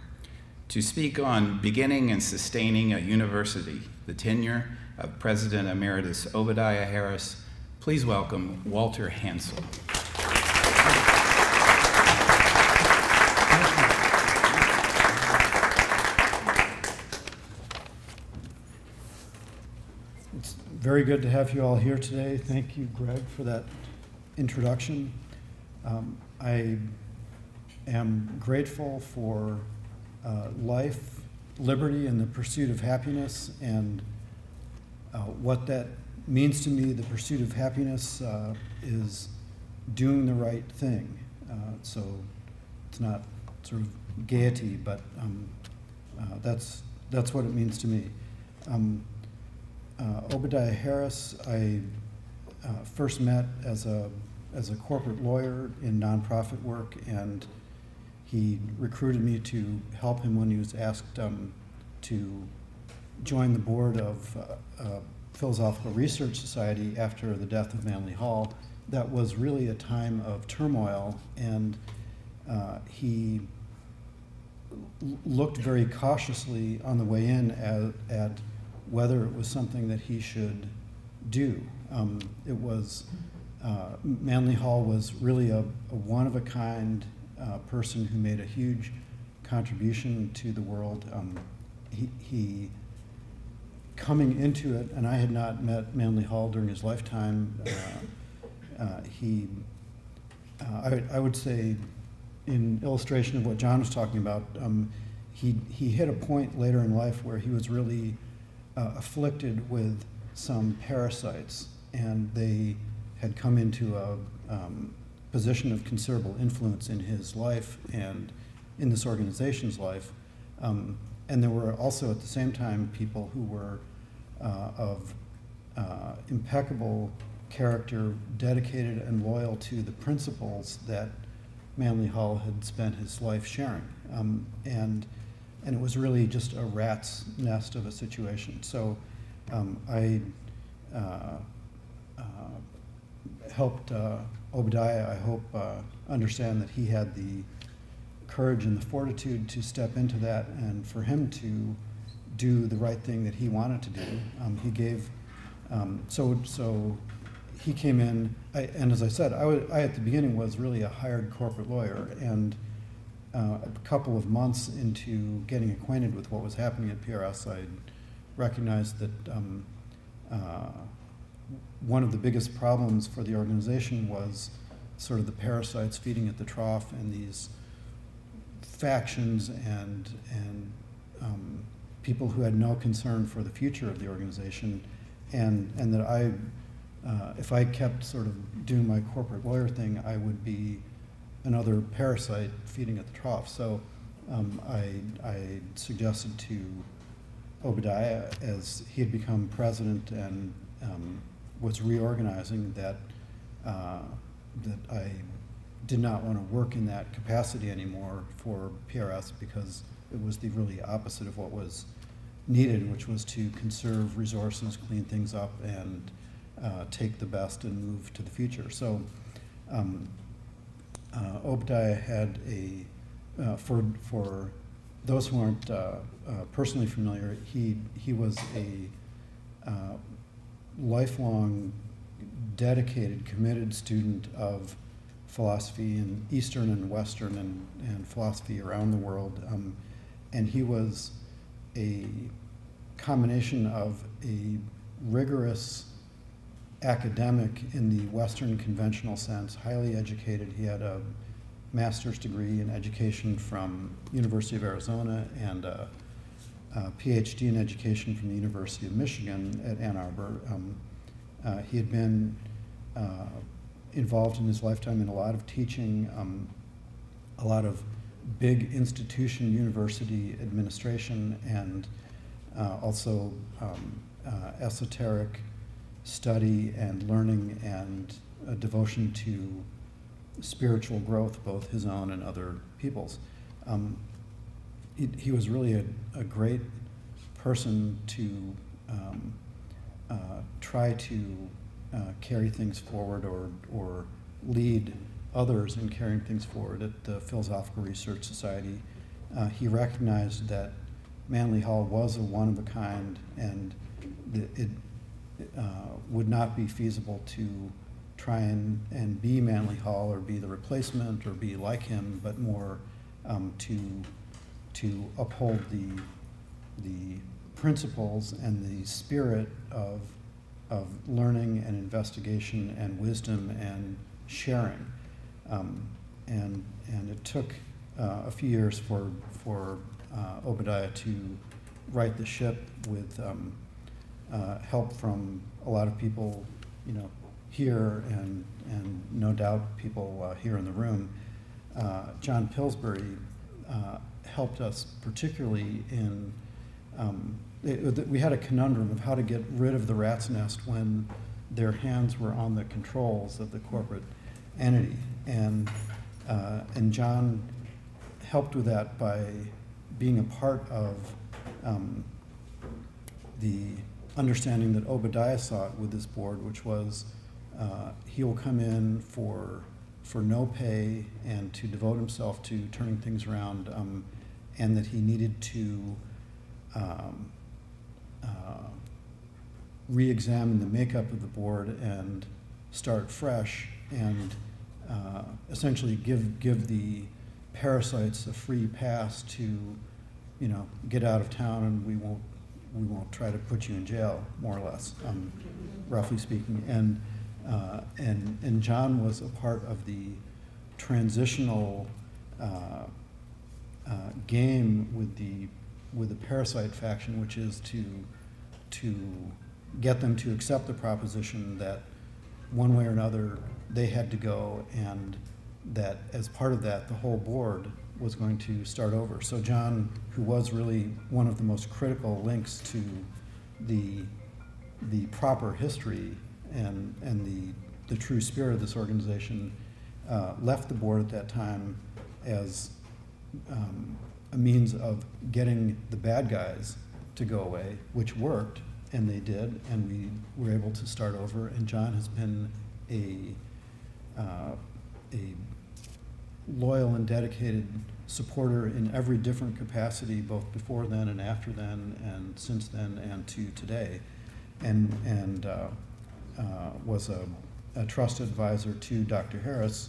To speak on beginning and sustaining a university, the tenure of President Emeritus Obadiah Harris, please welcome Walter Hansell. It's very good to have you all here today. Thank you, Greg, for that introduction. I am grateful for life, liberty, and the pursuit of happiness, and what that means to me. The pursuit of happiness is doing the right thing. So it's not sort of gaiety, but that's what it means to me. Obadiah Harris, I first met as a corporate lawyer in nonprofit work, and he recruited me to help him when he was asked to join the board of Philosophical Research Society after the death of Manly Hall. That was really a time of turmoil, and he looked very cautiously on the way in at whether it was something that he should do. Manly Hall was really a one-of-a-kind person who made a huge contribution to the world. He coming into it, and I had not met Manly Hall during his lifetime. I would say, in illustration of what John was talking about, he hit a point later in life where he was really afflicted with some parasites, and they had come into a position of considerable influence in his life and in this organization's life. And there were also at the same time people who were of impeccable character, dedicated and loyal to the principles that Manly Hall had spent his life sharing. And it was really just a rat's nest of a situation. So I helped Obadiah, I hope, understand that he had the courage and the fortitude to step into that, and for him to do the right thing that he wanted to do. He gave, so he came in, and as I said, I at the beginning was really a hired corporate lawyer, and a couple of months into getting acquainted with what was happening at PRS, I recognized that one of the biggest problems for the organization was sort of the parasites feeding at the trough, and these factions and people who had no concern for the future of the organization, and that if I kept sort of doing my corporate lawyer thing, I would be another parasite feeding at the trough. So I suggested to Obadiah, as he had become president and was reorganizing, that I did not want to work in that capacity anymore for PRS, because it was the really opposite of what was needed, which was to conserve resources, clean things up, and take the best and move to the future. So Obadiah had for those who aren't personally familiar, he was a lifelong, dedicated, committed student of philosophy in Eastern and Western and philosophy around the world. And he was a combination of a rigorous academic in the Western conventional sense, highly educated. He had a master's degree in education from University of Arizona and a PhD in education from the University of Michigan at Ann Arbor. He had been involved in his lifetime in a lot of teaching, a lot of big institution university administration, and also esoteric study and learning and a devotion to spiritual growth, both his own and other people's. He was really a great person to try to carry things forward or lead others in carrying things forward at the Philosophical Research Society. He recognized that Manly Hall was a one of a kind, and it would not be feasible to try and be Manly Hall or be the replacement or be like him, but more to uphold the principles and the spirit of learning and investigation and wisdom and sharing. And it took a few years for Obadiah to right the ship with help from a lot of people, here and no doubt people here in the room. John Pillsbury helped us particularly in, we had a conundrum of how to get rid of the rat's nest when their hands were on the controls of the corporate entity. And John helped with that by being a part of the understanding that Obadiah sought with this board, which was he will come in for no pay and to devote himself to turning things around, and that he needed to re-examine the makeup of the board and start fresh and essentially give the parasites a free pass to, get out of town, and we won't try to put you in jail, more or less, roughly speaking. And John was a part of the transitional game with the parasite faction, which is to get them to accept the proposition that one way or another they had to go, and that as part of that, the whole board was going to start over. So John, who was really one of the most critical links to the proper history and the true spirit of this organization, left the board at that time as a means of getting the bad guys to go away, which worked, and they did, and we were able to start over. And John has been a loyal and dedicated supporter in every different capacity, both before then and after then, and since then and to today, and was a trusted advisor to Dr. Harris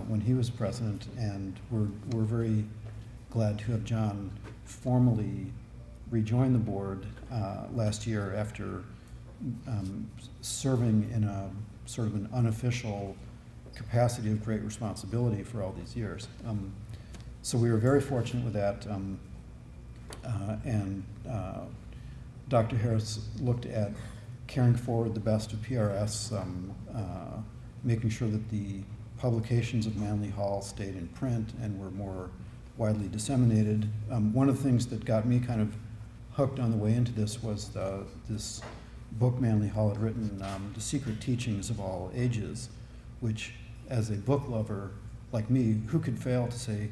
when he was president, and we're very glad to have John formally rejoin the board last year after serving in a sort of an unofficial capacity of great responsibility for all these years. So we were very fortunate with that, and Dr. Harris looked at carrying forward the best of PRS, making sure that the publications of Manly Hall stayed in print and were more widely disseminated. One of the things that got me kind of hooked on the way into this was this book Manly Hall had written, The Secret Teachings of All Ages, which, as a book lover like me, who could fail to say,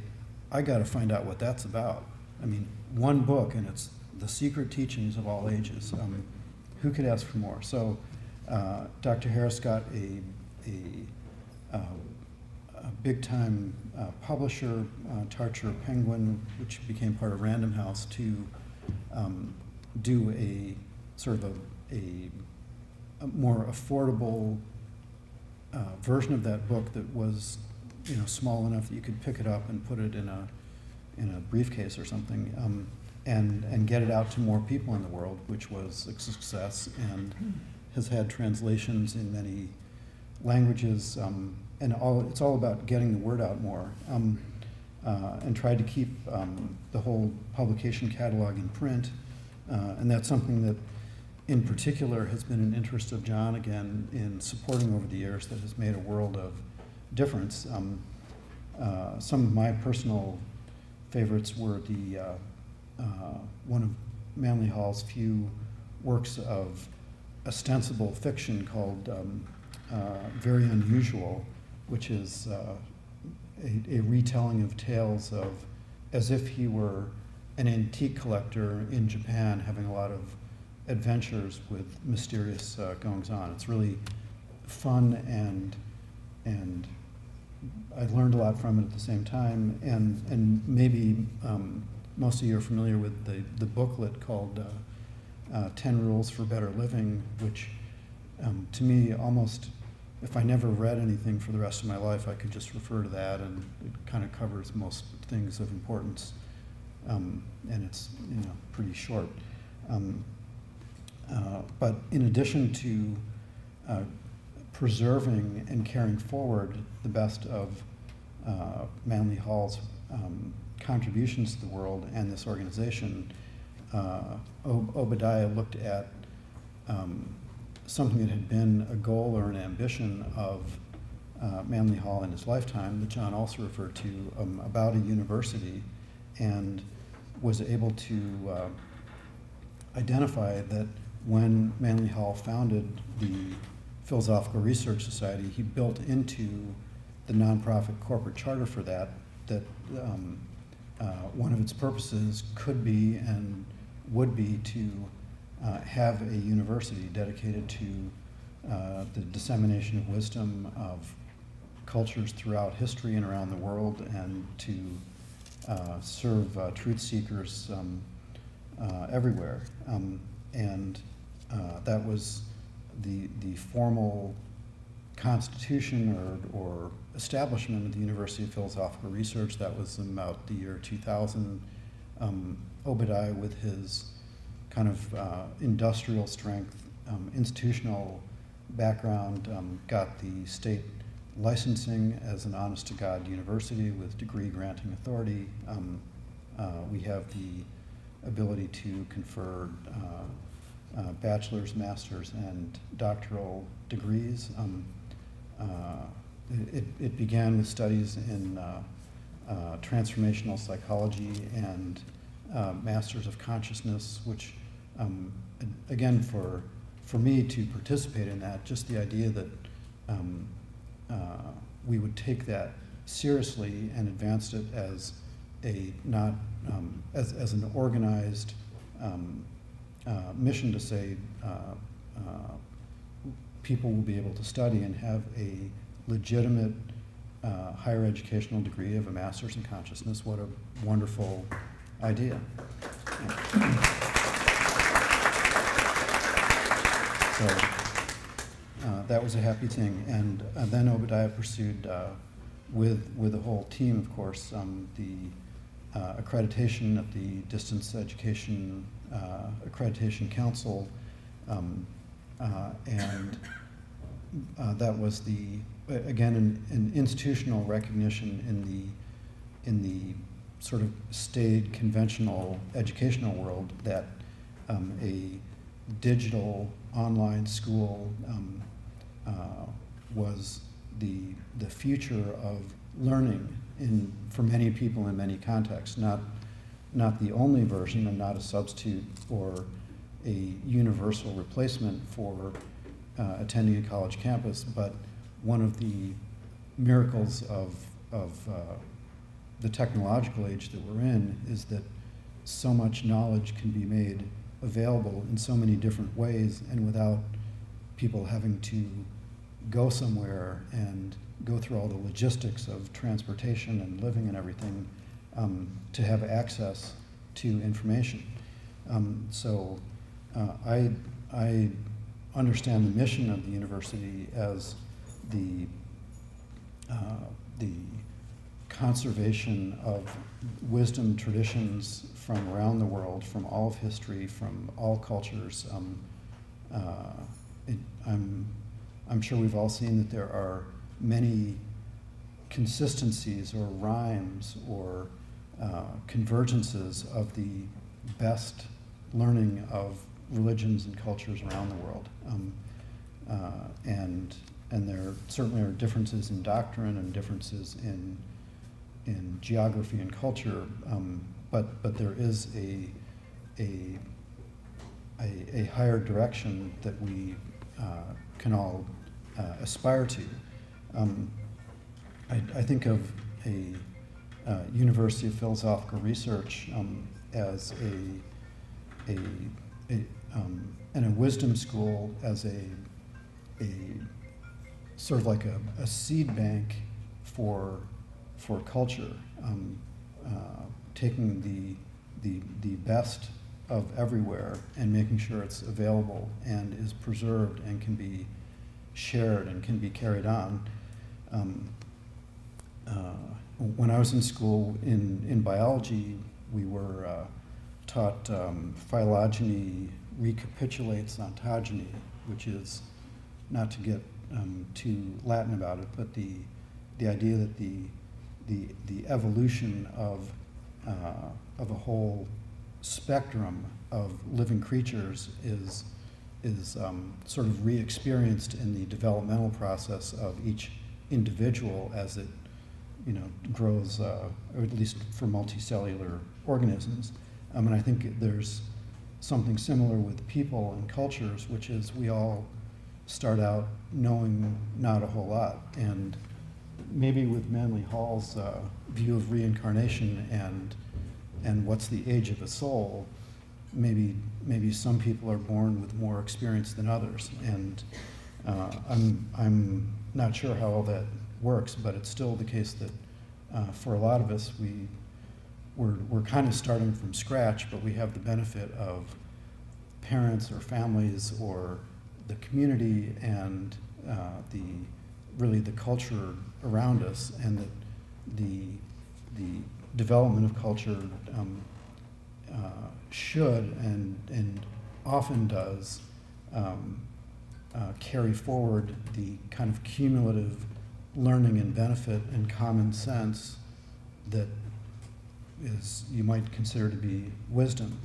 I got to find out what that's about? I mean, one book, and it's The Secret Teachings of All Ages. Who could ask for more? So Dr. Harris got a big-time publisher, Tarcher Penguin, which became part of Random House, to do a sort of a more affordable version of that book that was, small enough that you could pick it up and put it in a briefcase or something, and get it out to more people in the world, which was a success and has had translations in many languages, and it's all about getting the word out more, and tried to keep the whole publication catalog in print, and that's something that in particular has been an interest of John, again, in supporting over the years, that has made a world of difference. Some of my personal favorites were one of Manly Hall's few works of ostensible fiction called Very Unusual, which is a retelling of tales of as if he were an antique collector in Japan having a lot of adventures with mysterious goings-on. It's really fun, and I learned a lot from it at the same time, and maybe most of you are familiar with the booklet called 10 Rules for Better Living, which to me almost, if I never read anything for the rest of my life, I could just refer to that, and it kind of covers most things of importance, and it's pretty short. But in addition to preserving and carrying forward the best of Manly Hall's contributions to the world and this organization, Obadiah looked at something that had been a goal or an ambition of Manly Hall in his lifetime, that John also referred to, about a university, and was able to identify that when Manly Hall founded the Philosophical Research Society, he built into the nonprofit corporate charter for that one of its purposes could be and would be to have a university dedicated to the dissemination of wisdom of cultures throughout history and around the world, and to serve truth seekers everywhere. And that was the formal constitution or establishment of the University of Philosophical Research. That was in about the year 2000. Obadiah, with his kind of industrial strength, institutional background, got the state licensing as an honest-to-God university with degree granting authority. We have the ability to confer bachelor's, master's, and doctoral degrees. It began with studies in transformational psychology and masters of consciousness, which, again, for me to participate in that, just the idea that we would take that seriously and advanced it as as an organized mission to say people will be able to study and have a legitimate higher educational degree of a master's in consciousness. What a wonderful idea. So that was a happy thing. And then Obadiah pursued with the whole team, of course, the accreditation at the Distance Education Accreditation Council, and that was again an institutional recognition in the sort of staid conventional educational world that a digital online school was the future of learning for many people in many contexts, not the only version and not a substitute or a universal replacement for attending a college campus, but one of the miracles of the technological age that we're in is that so much knowledge can be made available in so many different ways and without people having to go somewhere and go through all the logistics of transportation and living and everything to have access to information. So I understand the mission of the university as the conservation of wisdom traditions from around the world, from all of history, from all cultures. I'm sure we've all seen that there are many consistencies or rhymes or convergences of the best learning of religions and cultures around the world. And there certainly are differences in doctrine and differences in geography and culture, but there is a higher direction that we can all aspire to. I think of a University of Philosophical Research as and a wisdom school as a sort of like a seed bank for culture, taking the best of everywhere and making sure it's available and is preserved and can be shared and can be carried on. When I was in school in biology, we were taught phylogeny recapitulates ontogeny, which is, not to get too Latin about it, but the idea that the evolution of a whole spectrum of living creatures is sort of re-experienced in the developmental process of each individual as it grows, or at least for multicellular organisms. And I think there's something similar with people and cultures, which is we all start out knowing not a whole lot. And maybe with Manly Hall's view of reincarnation and what's the age of a soul, maybe some people are born with more experience than others. And I'm not sure how all that works, but it's still the case that for a lot of us, we're kind of starting from scratch, but we have the benefit of parents or families or the community and really the culture around us, and that the development of culture should and often does carry forward the kind of cumulative learning and benefit and common sense that you might consider to be wisdom.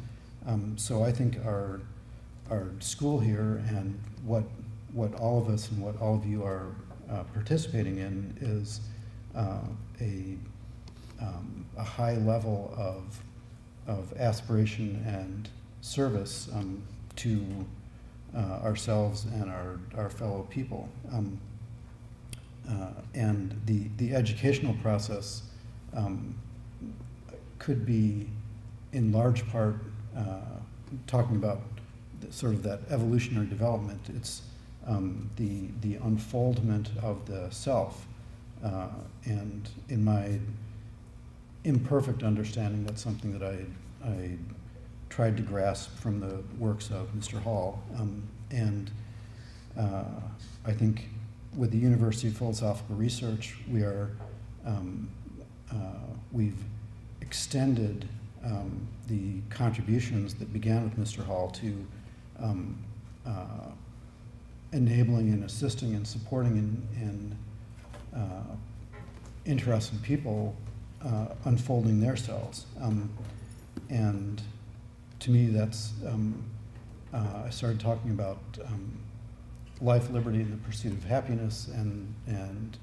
So I think our school here and what all of us and what all of you are participating in is a high level of aspiration and service to ourselves and our fellow people. And the educational process could be, in large part, talking about sort of that evolutionary development. It's the unfoldment of the self. And in my imperfect understanding, that's something that I tried to grasp from the works of Mr. Hall. And I think with the University of Philosophical Research, we are we've extended the contributions that began with Mr. Hall to enabling and assisting and supporting and interested people unfolding their selves. And to me, that's, I started talking about life, liberty, and the pursuit of happiness, and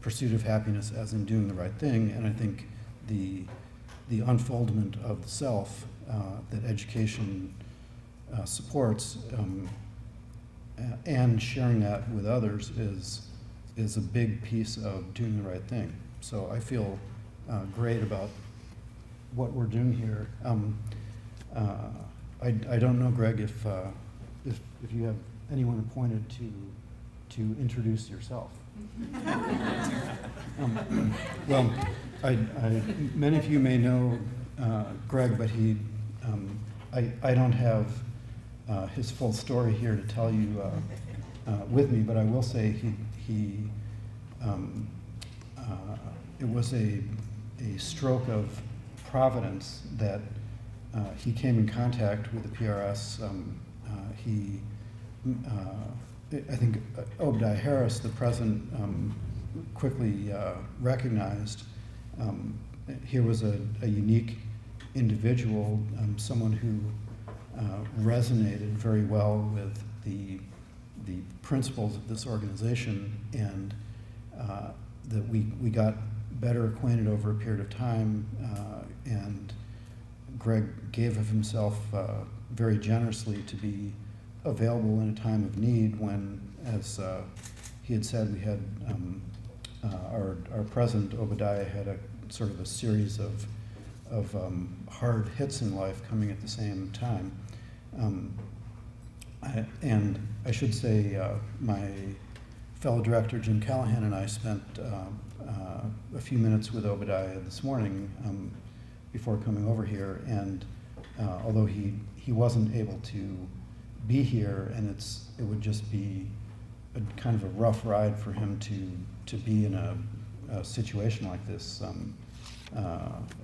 pursuit of happiness as in doing the right thing. And I think the unfoldment of the self that education supports, and sharing that with others is a big piece of doing the right thing. So I feel great about what we're doing here. I don't know, Greg, if you have anyone appointed to introduce yourself. Well, many of you may know Greg, but I don't have his full story here to tell you with me, but I will say it was a stroke of providence that he came in contact with the PRS. I think Obadiah Harris, the president, quickly recognized here was a unique individual, someone who resonated very well with the principles of this organization, and that we got better acquainted over a period of time, and Greg gave of himself very generously to be available in a time of need when, as he had said, we had our president, Obadiah, had a sort of a series of hard hits in life coming at the same time. And I should say my fellow director, Jim Callahan, and I spent a few minutes with Obadiah this morning before coming over here, and although he wasn't able to be here, and it would just be a kind of a rough ride for him to be in a situation like this. I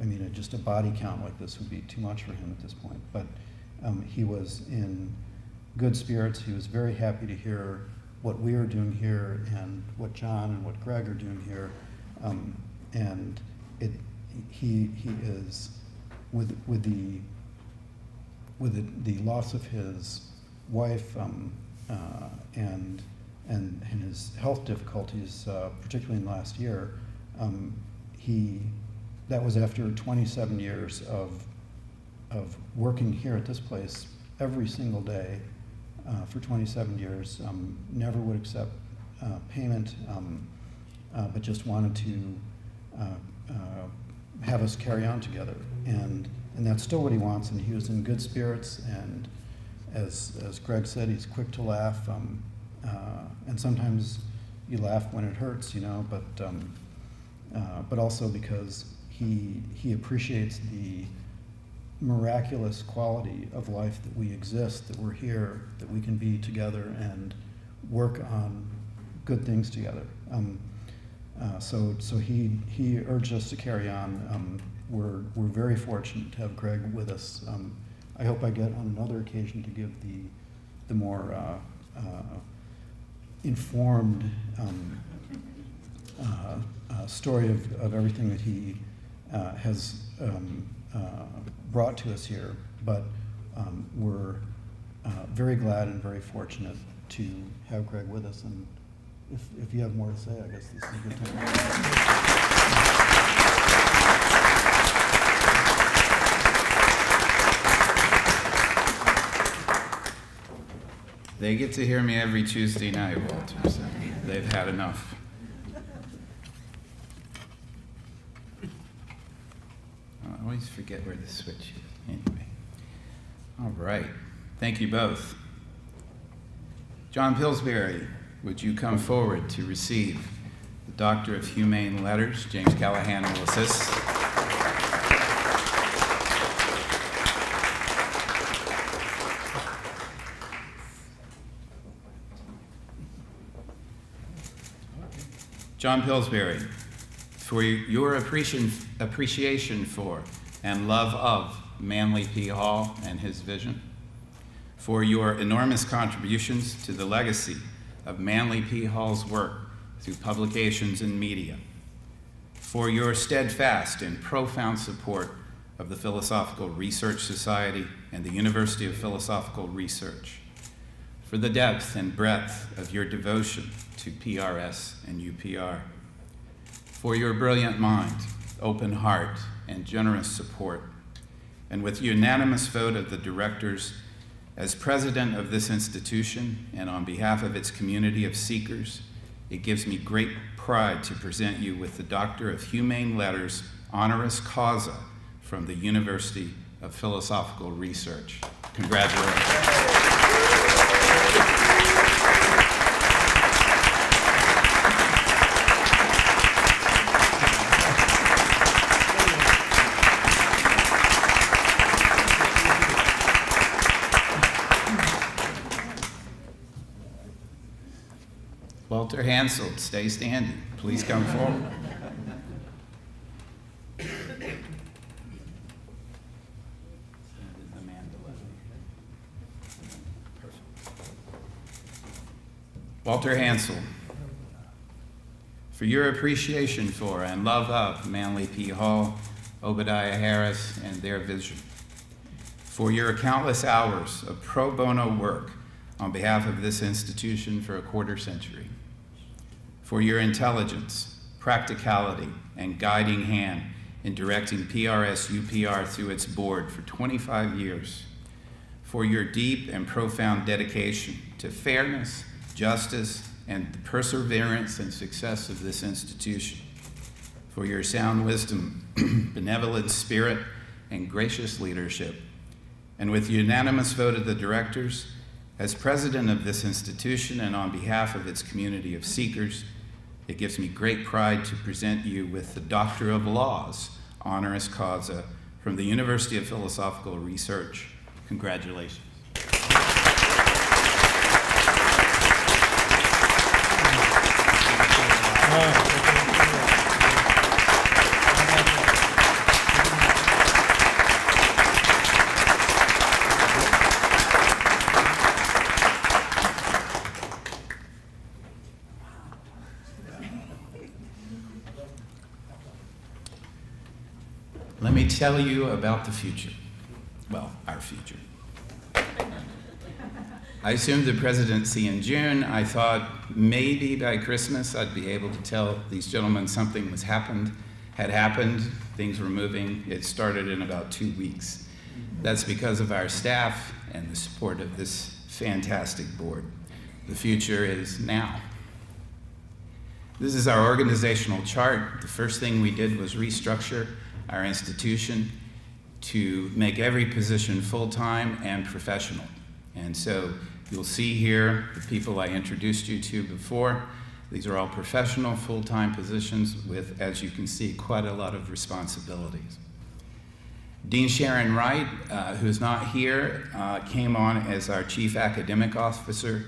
mean, just a body count like this would be too much for him at this point. But he was in good spirits. He was very happy to hear what we are doing here and what John and what Greg are doing here. And he is with the loss of his wife and his health difficulties, particularly in the last year. That was after 27 years of working here at this place every single day for 27 years. Never would accept payment, but just wanted to have us carry on together. And that's still what he wants, and he was in good spirits, and as Greg said, he's quick to laugh, and sometimes you laugh when it hurts, you know, but also because he appreciates the miraculous quality of life that we exist, that we're here, that we can be together and work on good things together. So he urged us to carry on. We're very fortunate to have Greg with us. I hope I get on another occasion to give the more informed story of everything that he has brought to us here. But we're very glad and very fortunate to have Greg with us. And if you have more to say, I guess this is a good time. They get to hear me every Tuesday night, Walter, so they've had enough. I always forget where the switch is. Anyway. All right. Thank you both. John Pillsbury, would you come forward to receive the Doctor of Humane Letters? James Callahan will assist. John Pillsbury, for your appreciation for and love of Manly P. Hall and his vision, for your enormous contributions to the legacy of Manly P. Hall's work through publications and media, for your steadfast and profound support of the Philosophical Research Society and the University of Philosophical Research, for the depth and breadth of your devotion to PRS and UPR, for your brilliant mind, open heart, and generous support, and with unanimous vote of the directors, as president of this institution and on behalf of its community of seekers, it gives me great pride to present you with the Doctor of Humane Letters honoris causa from the University of Philosophical Research. Congratulations. Walter Hansell, stay standing. Please come forward. Walter Hansell, for your appreciation for and love of Manly P. Hall, Obadiah Harris, and their vision, for your countless hours of pro bono work on behalf of this institution for a quarter century, for your intelligence, practicality, and guiding hand in directing PRS-UPR through its board for 25 years, for your deep and profound dedication to fairness, justice, and the perseverance and success of this institution, for your sound wisdom, benevolent spirit, and gracious leadership, and with the unanimous vote of the directors, as president of this institution and on behalf of its community of seekers, it gives me great pride to present you with the Doctor of Laws honoris causa from the University of Philosophical Research. Congratulations. Let me tell you about the future. Well, our future. I assumed the presidency in June. I thought maybe by Christmas I'd be able to tell these gentlemen something had happened, things were moving. It started in about 2 weeks. That's because of our staff and the support of this fantastic board. The future is now. This is our organizational chart. The first thing we did was restructure our institution to make every position full-time and professional. And so you'll see here the people I introduced you to before. These are all professional full-time positions with, as you can see, quite a lot of responsibilities. Dean Sharon Wright, who's not here, came on as our Chief Academic Officer.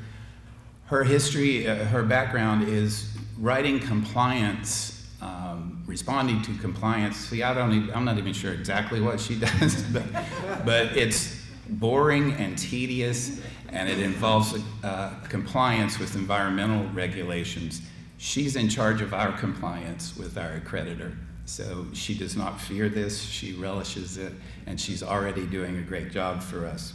Her history, her background is writing compliance, responding to compliance. See, I'm not even sure exactly what she does, but it's boring and tedious, and it involves compliance with environmental regulations. She's in charge of our compliance with our accreditor. So she does not fear this, she relishes it, and she's already doing a great job for us.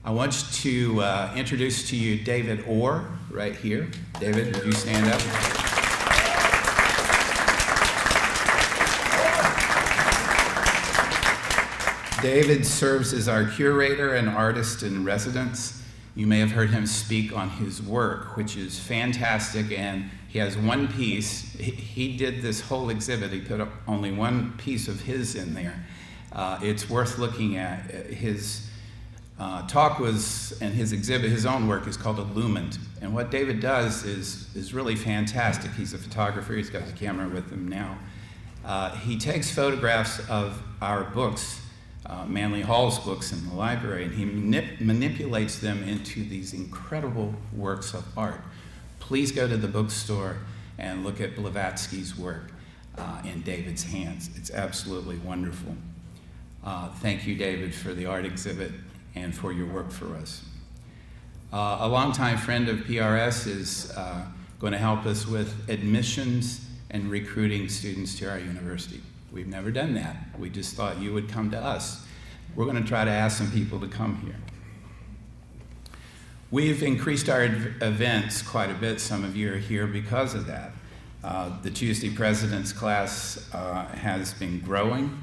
I want to introduce to you David Orr, right here. David, would you stand up? David serves as our curator and artist in residence. You may have heard him speak on his work, which is fantastic, and he has one piece. He did this whole exhibit. He put up only one piece of his in there. It's worth looking at. His talk was, and his exhibit, his own work is called Illumined. And what David does is really fantastic. He's a photographer. He's got his camera with him now. He takes photographs of our books, Manly Hall's books in the library, and he manipulates them into these incredible works of art. Please go to the bookstore and look at Blavatsky's work. in David's hands. It's absolutely wonderful. Thank you, David, for the art exhibit and for your work for us. A longtime friend of PRS is going to help us with admissions and recruiting students to our university. We've never done that. We just thought you would come to us. We're going to try to ask some people to come here. We've increased our events quite a bit. Some of you are here because of that. The Tuesday President's class has been growing.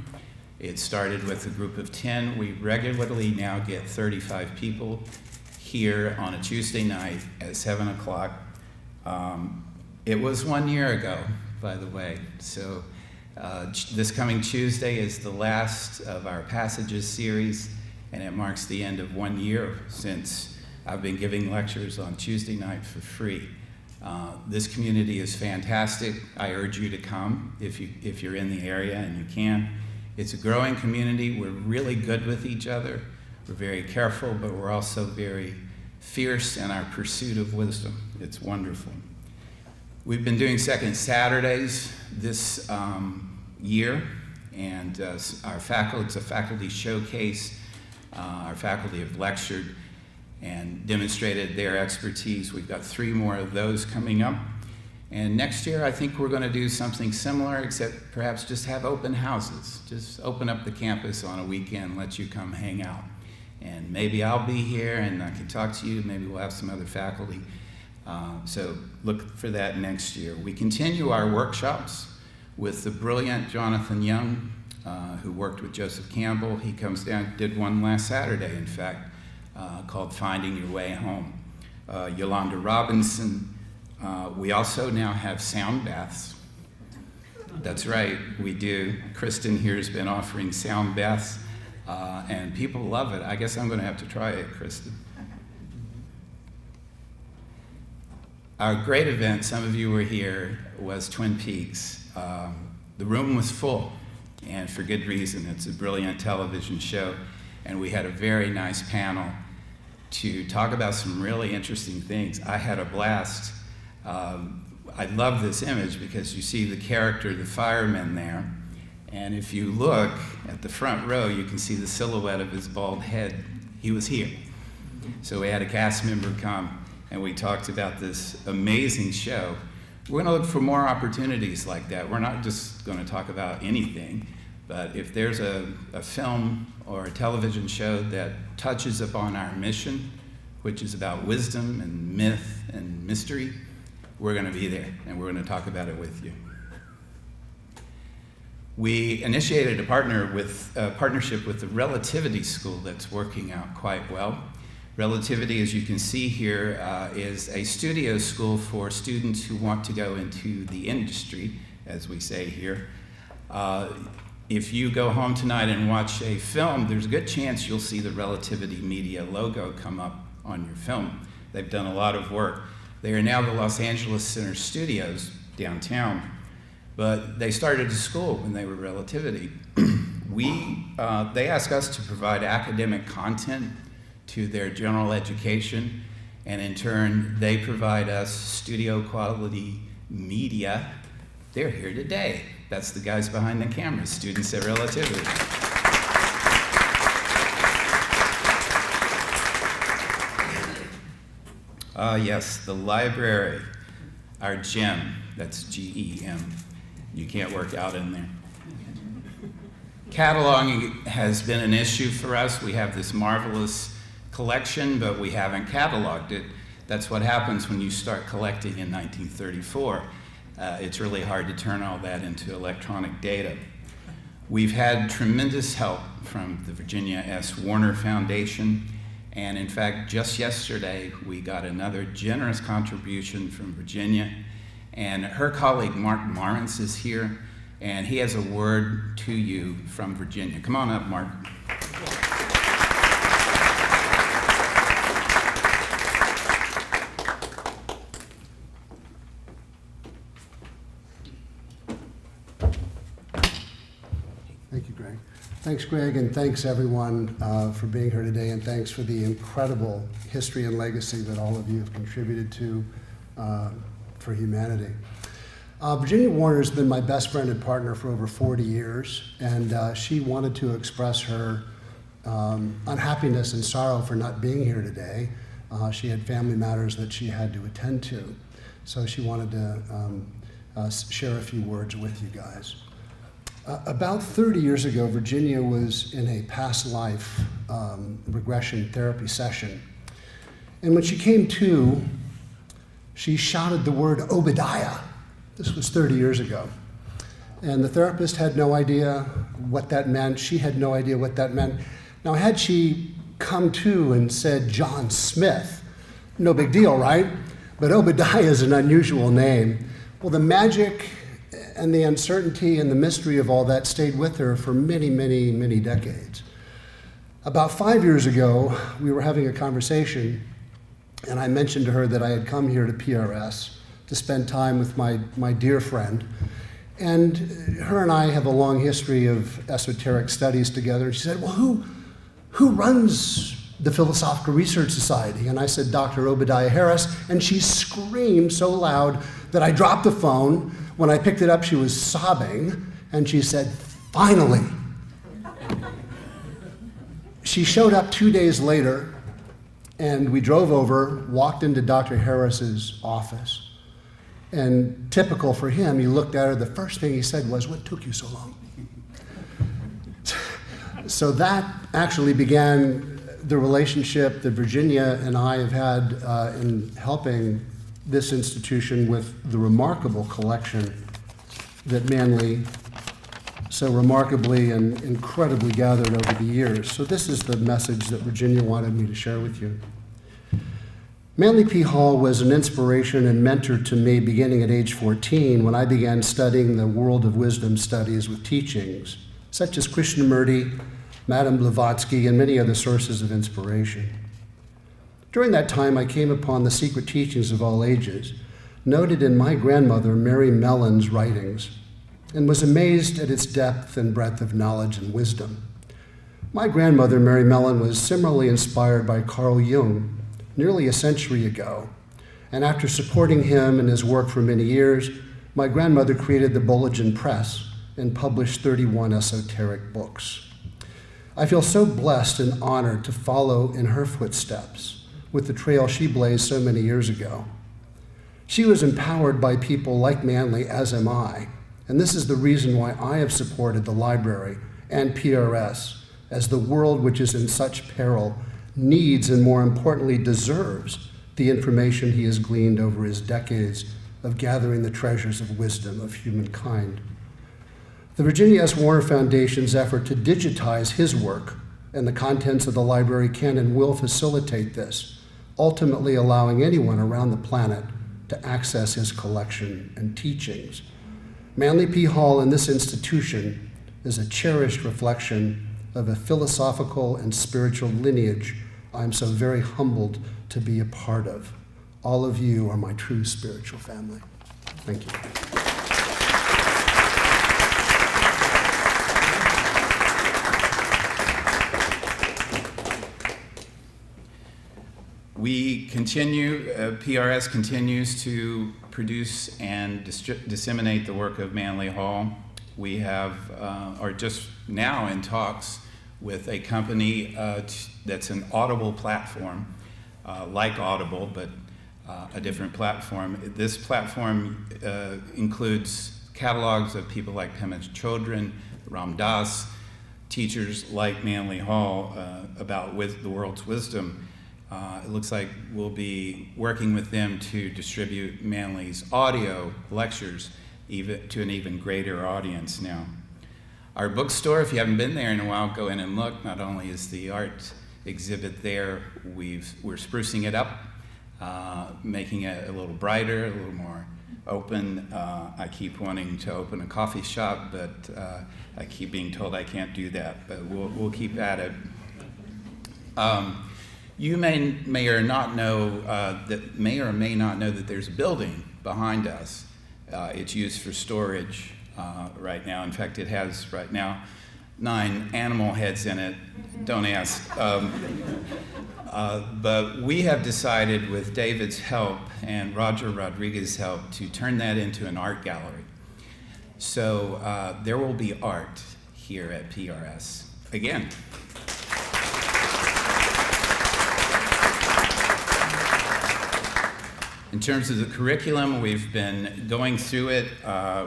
It started with a group of 10. We regularly now get 35 people here on a Tuesday night at 7 o'clock. It was 1 year ago, by the way. So this coming Tuesday is the last of our Passages series, and it marks the end of 1 year since I've been giving lectures on Tuesday night for free. This community is fantastic. I urge you to come if you're in the area and you can. It's a growing community. We're really good with each other. We're very careful, but we're also very fierce in our pursuit of wisdom. It's wonderful. We've been doing second Saturdays this year, and it's a faculty showcase. Our faculty have lectured and demonstrated their expertise. We've got 3 more of those coming up. And next year, I think we're going to do something similar, except perhaps just have open houses. Just open up the campus on a weekend, let you come hang out. And maybe I'll be here and I can talk to you. Maybe we'll have some other faculty. So look for that next year. We continue our workshops with the brilliant Jonathan Young, who worked with Joseph Campbell. He comes down, did one last Saturday, in fact, called Finding Your Way Home. Yolanda Robinson. We also now have sound baths. That's right, we do. Kristen here has been offering sound baths, and people love it. I guess I'm going to have to try it, Kristen. Our great event, some of you were here, was Twin Peaks. The room was full, and for good reason. It's a brilliant television show, and we had a very nice panel to talk about some really interesting things. I had a blast. I love this image because you see the character, the fireman there, and if you look at the front row, you can see the silhouette of his bald head. He was here. So we had a cast member come, and we talked about this amazing show. We're going to look for more opportunities like that. We're not just going to talk about anything, but if there's a film or a television show that touches upon our mission, which is about wisdom and myth and mystery, we're going to be there, and we're going to talk about it with you. We initiated a partnership with the Relativity School that's working out quite well. Relativity, as you can see here, is a studio school for students who want to go into the industry, as we say here. If you go home tonight and watch a film, there's a good chance you'll see the Relativity Media logo come up on your film. They've done a lot of work. They are now the Los Angeles Center Studios downtown, but they started a school when they were Relativity. They ask us to provide academic content to their general education, and in turn, they provide us studio quality media. They're here today. That's the guys behind the camera, students at Relativity. Yes, the library, our gem, that's G-E-M. You can't work out in there. Cataloging has been an issue for us. We have this marvelous collection, but we haven't cataloged it. That's what happens when you start collecting in 1934. It's really hard to turn all that into electronic data. We've had tremendous help from the Virginia S. Warner Foundation, and in fact, just yesterday, we got another generous contribution from Virginia, and her colleague, Mark Marrance, is here, and he has a word to you from Virginia. Come on up, Mark. Thanks, Greg, and thanks everyone for being here today, and thanks for the incredible history and legacy that all of you have contributed to for humanity. Virginia Warner has been my best friend and partner for over 40 years, and she wanted to express her unhappiness and sorrow for not being here today. She had family matters that she had to attend to, so she wanted to share a few words with you guys. About 30 years ago, Virginia was in a past life regression therapy session. And when she came to, she shouted the word Obadiah. This was 30 years ago. And the therapist had no idea what that meant. She had no idea what that meant. Now, had she come to and said John Smith, no big deal, right? But Obadiah is an unusual name. Well, the magic and the uncertainty and the mystery of all that stayed with her for many, many, many decades. About 5 years ago, we were having a conversation, and I mentioned to her that I had come here to PRS to spend time with my dear friend. And her and I have a long history of esoteric studies together. And she said, well, who runs the Philosophical Research Society? And I said, Dr. Obadiah Harris. And she screamed so loud that I dropped the phone. When I picked it up, she was sobbing. And she said, finally. She showed up 2 days later, and we drove over, walked into Dr. Harris's office. And typical for him, he looked at her, the first thing he said was, what took you so long? So that actually began the relationship that Virginia and I have had in helping this institution with the remarkable collection that Manly so remarkably and incredibly gathered over the years. So this is the message that Virginia wanted me to share with you. Manly P. Hall was an inspiration and mentor to me beginning at age 14 when I began studying the world of wisdom studies with teachings such as Krishnamurti, Madame Blavatsky, and many other sources of inspiration. During that time, I came upon the secret teachings of all ages, noted in my grandmother, Mary Mellon's writings, and was amazed at its depth and breadth of knowledge and wisdom. My grandmother, Mary Mellon, was similarly inspired by Carl Jung nearly a century ago, and after supporting him in his work for many years, my grandmother created the Bulletin Press and published 31 esoteric books. I feel so blessed and honored to follow in her footsteps with the trail she blazed so many years ago. She was empowered by people like Manly, as am I, and this is the reason why I have supported the library and PRS as the world which is in such peril needs and more importantly deserves the information he has gleaned over his decades of gathering the treasures of wisdom of humankind. The Virginia S. Warner Foundation's effort to digitize his work and the contents of the library can and will facilitate this, ultimately allowing anyone around the planet to access his collection and teachings. Manly P. Hall and this institution is a cherished reflection of a philosophical and spiritual lineage I'm so very humbled to be a part of. All of you are my true spiritual family. Thank you. We continue, PRS continues to produce and disseminate the work of Manly Hall. We are just now in talks with a company that's an Audible platform, like Audible, but a different platform. This platform includes catalogs of people like Pema Chodron, Ram Dass, teachers like Manly Hall about the world's wisdom. It looks like we'll be working with them to distribute Manly's audio lectures to an even greater audience now. Our bookstore, if you haven't been there in a while, go in and look. Not only is the art exhibit there, we're sprucing it up, making it a little brighter, a little more open. I keep wanting to open a coffee shop, but I keep being told I can't do that, but we'll keep at it. You may or not know may or may not know that there's a building behind us. It's used for storage right now. In fact, it has right now 9 animal heads in it. Don't ask. But we have decided, with David's help and Roger Rodriguez's help, to turn that into an art gallery. So there will be art here at PRS. Again. In terms of the curriculum, we've been going through it.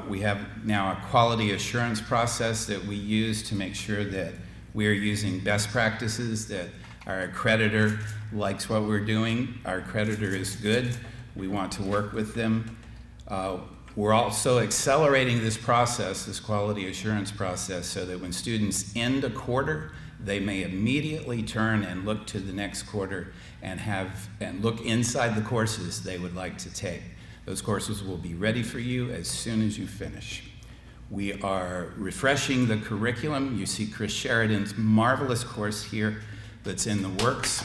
We have now a quality assurance process that we use to make sure that we are using best practices, that our accreditor likes what we're doing. Our accreditor is good. We want to work with them. We're also accelerating this process, this quality assurance process, so that when students end a quarter, they may immediately turn and look to the next quarter and look inside the courses they would like to take. Those courses will be ready for you as soon as you finish. We are refreshing the curriculum. You see Chris Sheridan's marvelous course here that's in the works.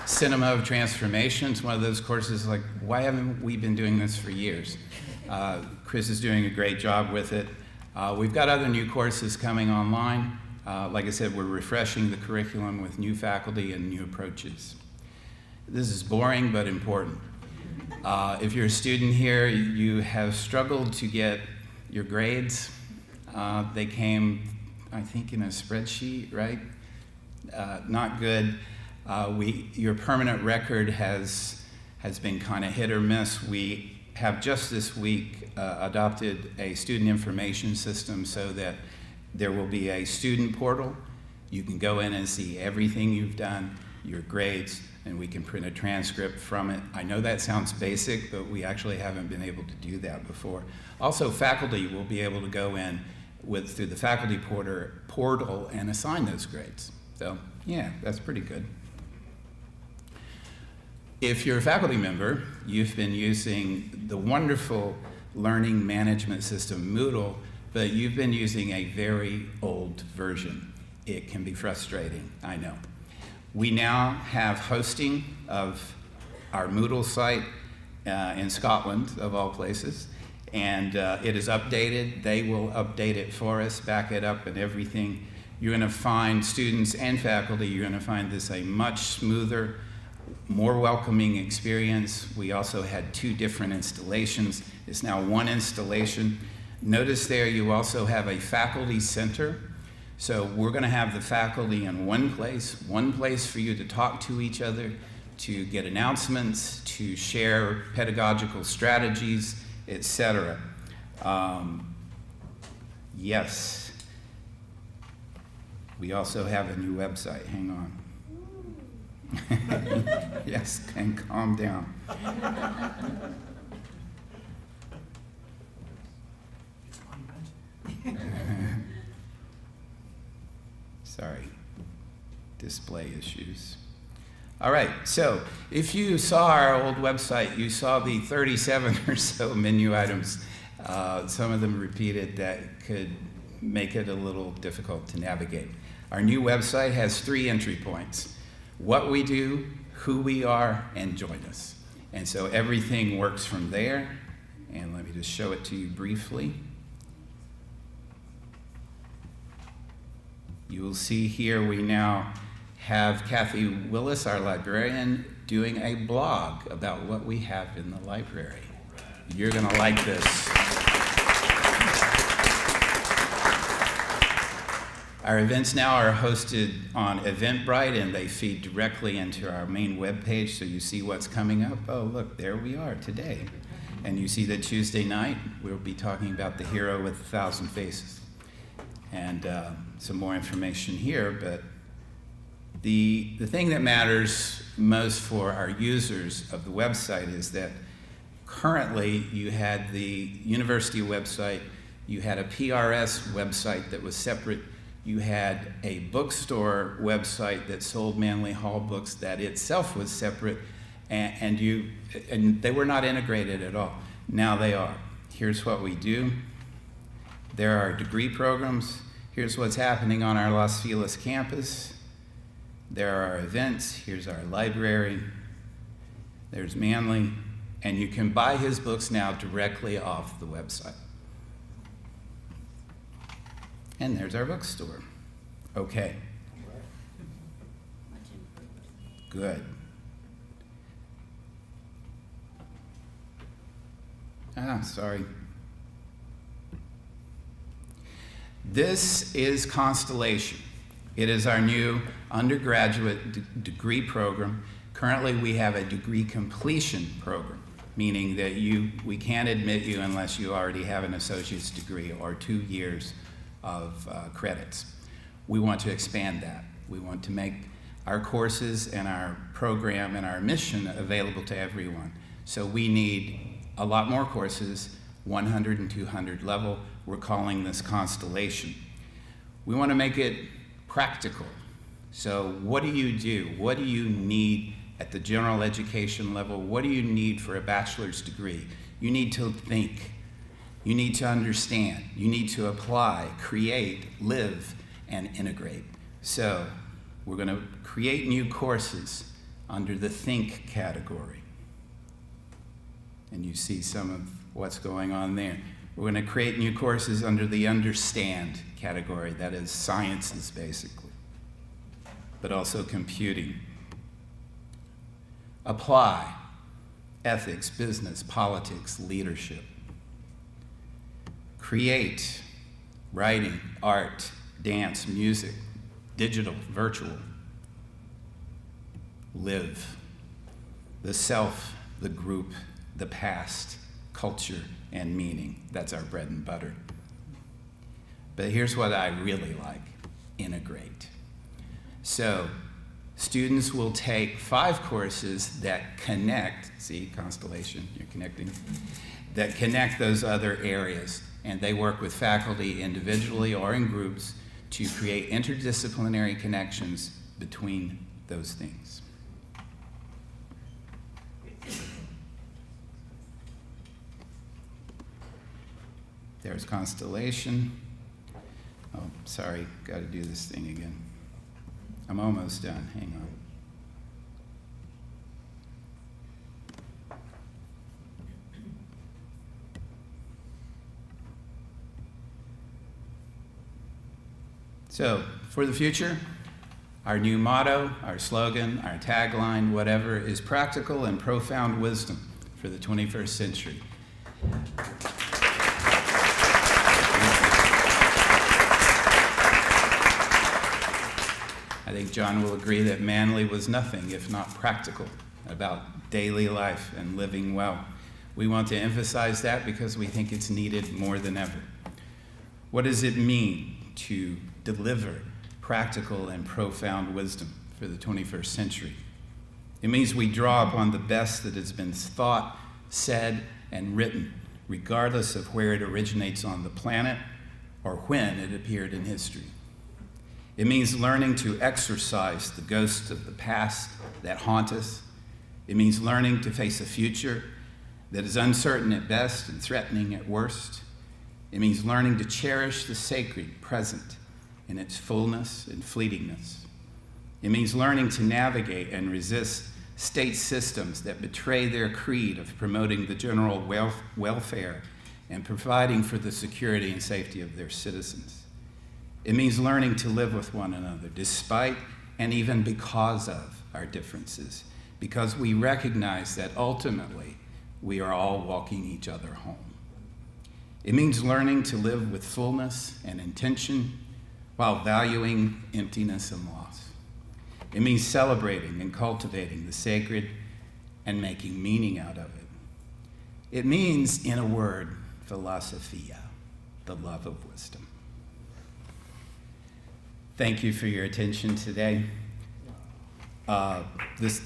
Cinema of Transformation is one of those courses like, why haven't we been doing this for years? Chris is doing a great job with it. We've got other new courses coming online. Like I said, we're refreshing the curriculum with new faculty and new approaches. This is boring but important. If you're a student here, you have struggled to get your grades. They came, I think, in a spreadsheet, right? Not good. Your permanent record has been kind of hit or miss. We have just this week adopted a student information system so that there will be a student portal. You can go in and see everything you've done, your grades, and we can print a transcript from it. I know that sounds basic, but we actually haven't been able to do that before. Also, faculty will be able to go in through the faculty portal and assign those grades. So, yeah, that's pretty good. If you're a faculty member, you've been using the wonderful learning management system, Moodle, but you've been using a very old version. It can be frustrating, I know. We now have hosting of our Moodle site in Scotland, of all places, and it is updated. They will update it for us, back it up and everything. You're going to find, students and faculty, you're going to find this a much smoother, more welcoming experience. We also had 2 different installations. It's now 1 installation. Notice there you also have a faculty center. So we're going to have the faculty in one place for you to talk to each other, to get announcements, to share pedagogical strategies, etc. Yes. We also have a new website. Hang on. Yes, and calm down. Sorry, display issues. All right, so if you saw our old website, you saw the 37 or so menu items. Some of them repeated that could make it a little difficult to navigate. Our new website has 3 entry points: what we do, who we are, and join us. And so everything works from there. And let me just show it to you briefly. You will see here we now have Kathy Willis, our librarian, doing a blog about what we have in the library. You're going to like this. Our events now are hosted on Eventbrite, and they feed directly into our main webpage, so you see what's coming up. Oh, look, there we are today. And you see that Tuesday night, we'll be talking about the hero with 1,000 faces. And some more information here, but the thing that matters most for our users of the website is that currently you had the university website, you had a PRS website that was separate, you had a bookstore website that sold Manly Hall books that itself was separate, and they were not integrated at all. Now they are. Here's what we do. There are degree programs. Here's what's happening on our Los Feliz campus. There are events. Here's our library. There's Manly. And you can buy his books now directly off the website. And there's our bookstore. Okay. Good. Sorry. This is Constellation. It is our new undergraduate degree program. Currently, we have a degree completion program, meaning that we can't admit you unless you already have an associate's degree or 2 years of credits. We want to expand that. We want to make our courses and our program and our mission available to everyone. So we need a lot more courses, 100 and 200 level. We're calling this Constellation. We want to make it practical. So what do you do? What do you need at the general education level? What do you need for a bachelor's degree? You need to think. You need to understand. You need to apply, create, live, and integrate. So we're going to create new courses under the think category. And you see some of what's going on there. We're going to create new courses under the understand category, that is sciences basically, but also computing. Apply, ethics, business, politics, leadership. Create, writing, art, dance, music, digital, virtual. Live, the self, the group, the past, culture, and meaning. That's our bread and butter. But here's what I really like: integrate. So students will take 5 courses that connect, see, Constellation, you're connecting, that connect those other areas. And they work with faculty individually or in groups to create interdisciplinary connections between those things. There's Constellation. Oh, sorry, got to do this thing again. I'm almost done, hang on. So, for the future, our new motto, our slogan, our tagline, whatever, is practical and profound wisdom for the 21st century. I think John will agree that Manly was nothing if not practical about daily life and living well. We want to emphasize that because we think it's needed more than ever. What does it mean to deliver practical and profound wisdom for the 21st century? It means we draw upon the best that has been thought, said, and written, regardless of where it originates on the planet or when it appeared in history. It means learning to exorcise the ghosts of the past that haunt us. It means learning to face a future that is uncertain at best and threatening at worst. It means learning to cherish the sacred present in its fullness and fleetingness. It means learning to navigate and resist state systems that betray their creed of promoting the general welfare and providing for the security and safety of their citizens. It means learning to live with one another despite and even because of our differences, because we recognize that ultimately we are all walking each other home. It means learning to live with fullness and intention while valuing emptiness and loss. It means celebrating and cultivating the sacred and making meaning out of it. It means, in a word, philosophia, the love of wisdom. Thank you for your attention today. This